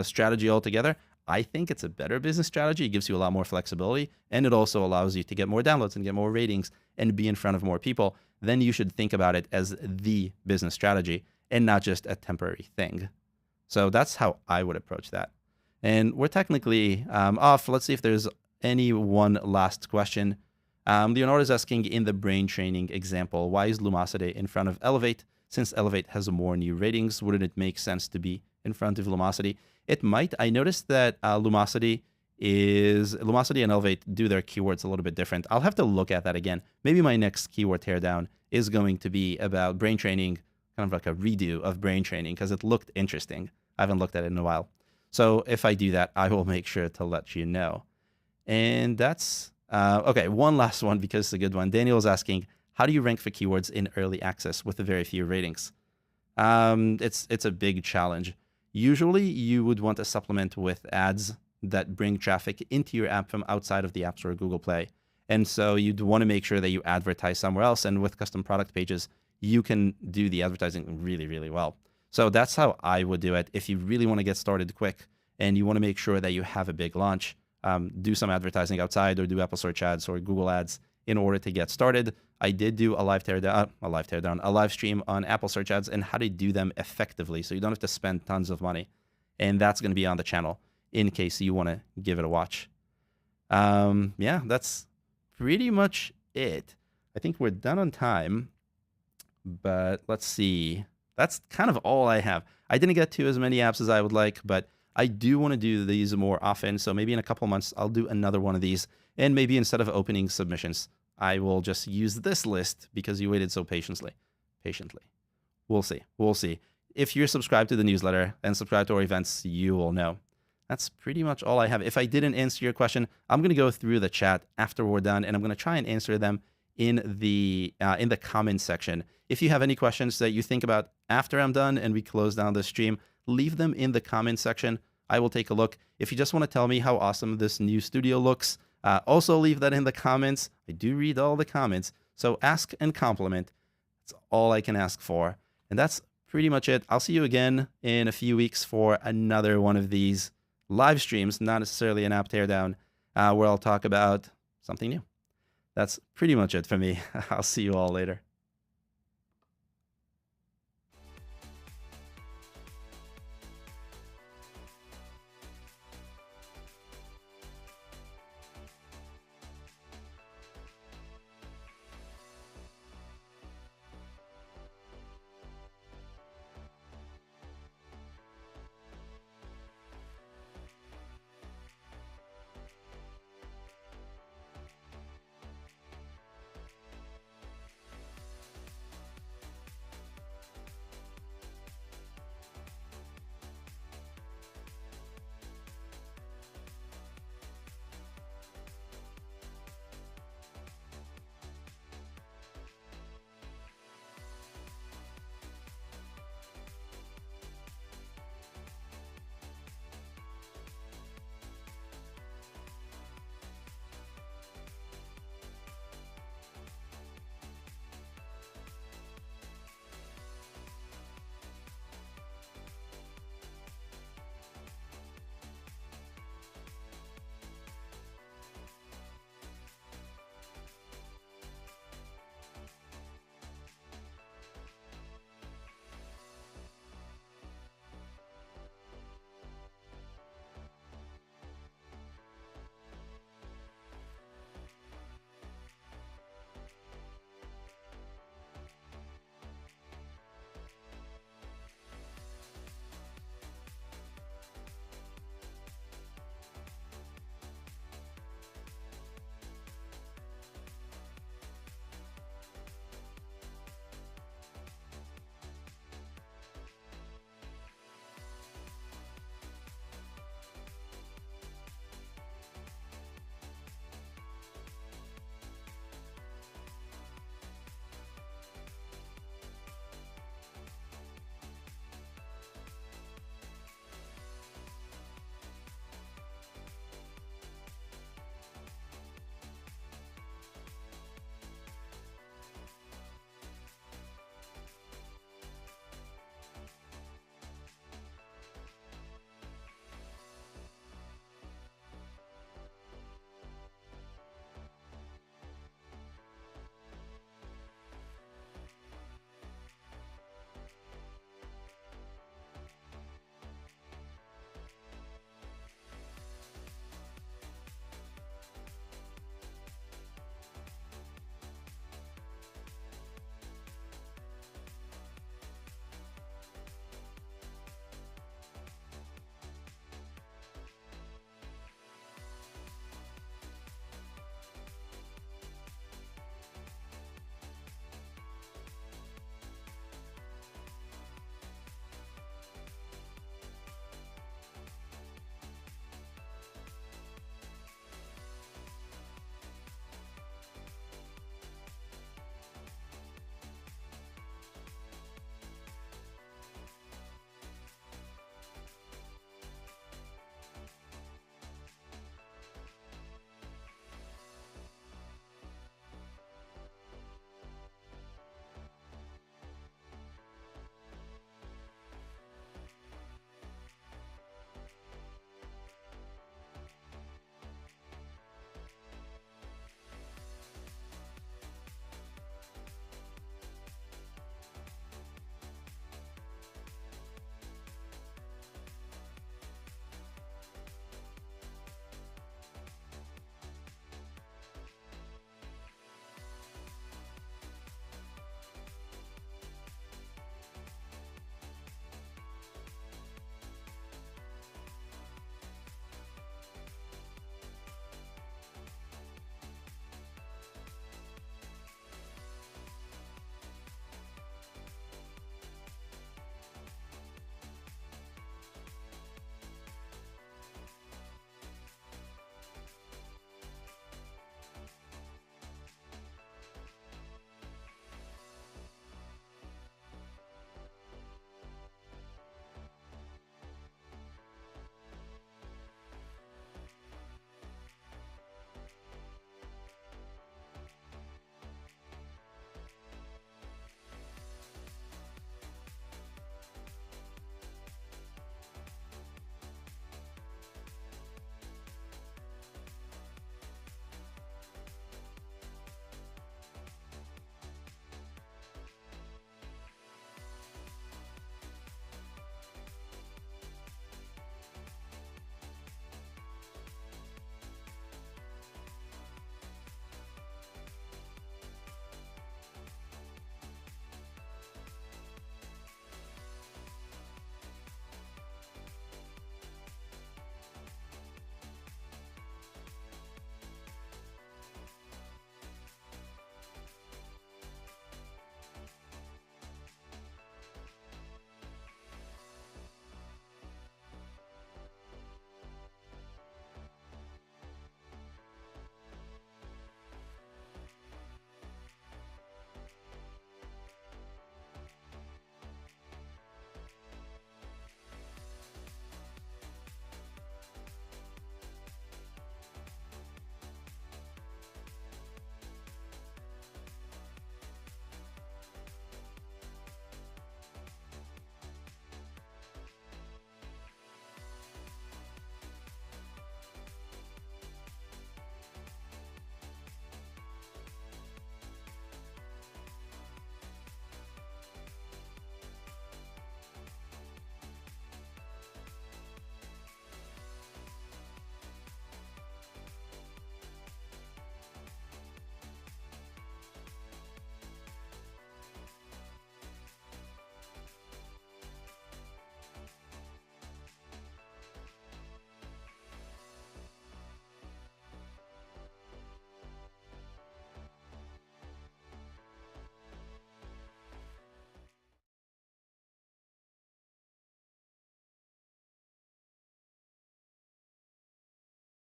strategy altogether. I think it's a better business strategy. It gives you a lot more flexibility, and it also allows you to get more downloads and get more ratings and be in front of more people. Then you should think about it as the business strategy and not just a temporary thing. So that's how I would approach that. And we're technically off. Let's see if there's any one last question. Leonardo is asking, in the brain training example, why is Lumosity in front of Elevate? Since Elevate has more new ratings, wouldn't it make sense to be in front of Lumosity? It might. I noticed that Lumosity and Elevate do their keywords a little bit different. I'll have to look at that again. Maybe my next keyword teardown is going to be about brain training, kind of like a redo of brain training, because it looked interesting. I haven't looked at it in a while. So if I do that, I will make sure to let you know. And that's okay. One last one, because it's a good one. Daniel is asking, how do you rank for keywords in early access with very few ratings? It's a big challenge. Usually you would want to supplement with ads that bring traffic into your app from outside of the App Store or Google Play. And so you'd want to make sure that you advertise somewhere else. And with custom product pages, you can do the advertising really, really well. So that's how I would do it. If you really want to get started quick and you want to make sure that you have a big launch, do some advertising outside or do Apple search ads or Google ads in order to get started. I did do a live stream on Apple search ads and how to do them effectively, so you don't have to spend tons of money. And that's going to be on the channel in case you want to give it a watch. Yeah, that's pretty much it. I think we're done on time, but let's see. That's kind of all I have. I didn't get to as many apps as I would like, but I do want to do these more often. So maybe in a couple months, I'll do another one of these. And maybe instead of opening submissions, I will just use this list because you waited so patiently. We'll see. We'll see. If you're subscribed to the newsletter and subscribed to our events, you will know. That's pretty much all I have. If I didn't answer your question, I'm going to go through the chat after we're done, and I'm going to try and answer them in the comments section. If you have any questions that you think about after I'm done and we close down the stream, leave them in the comments section. I will take a look. If you just want to tell me how awesome this new studio looks, also leave that in the comments. I do read all the comments, so ask and compliment. That's all I can ask for. And that's pretty much it. I'll see you again in a few weeks for another one of these live streams, not necessarily an app teardown, where I'll talk about something new. That's pretty much it for me. I'll see you all later.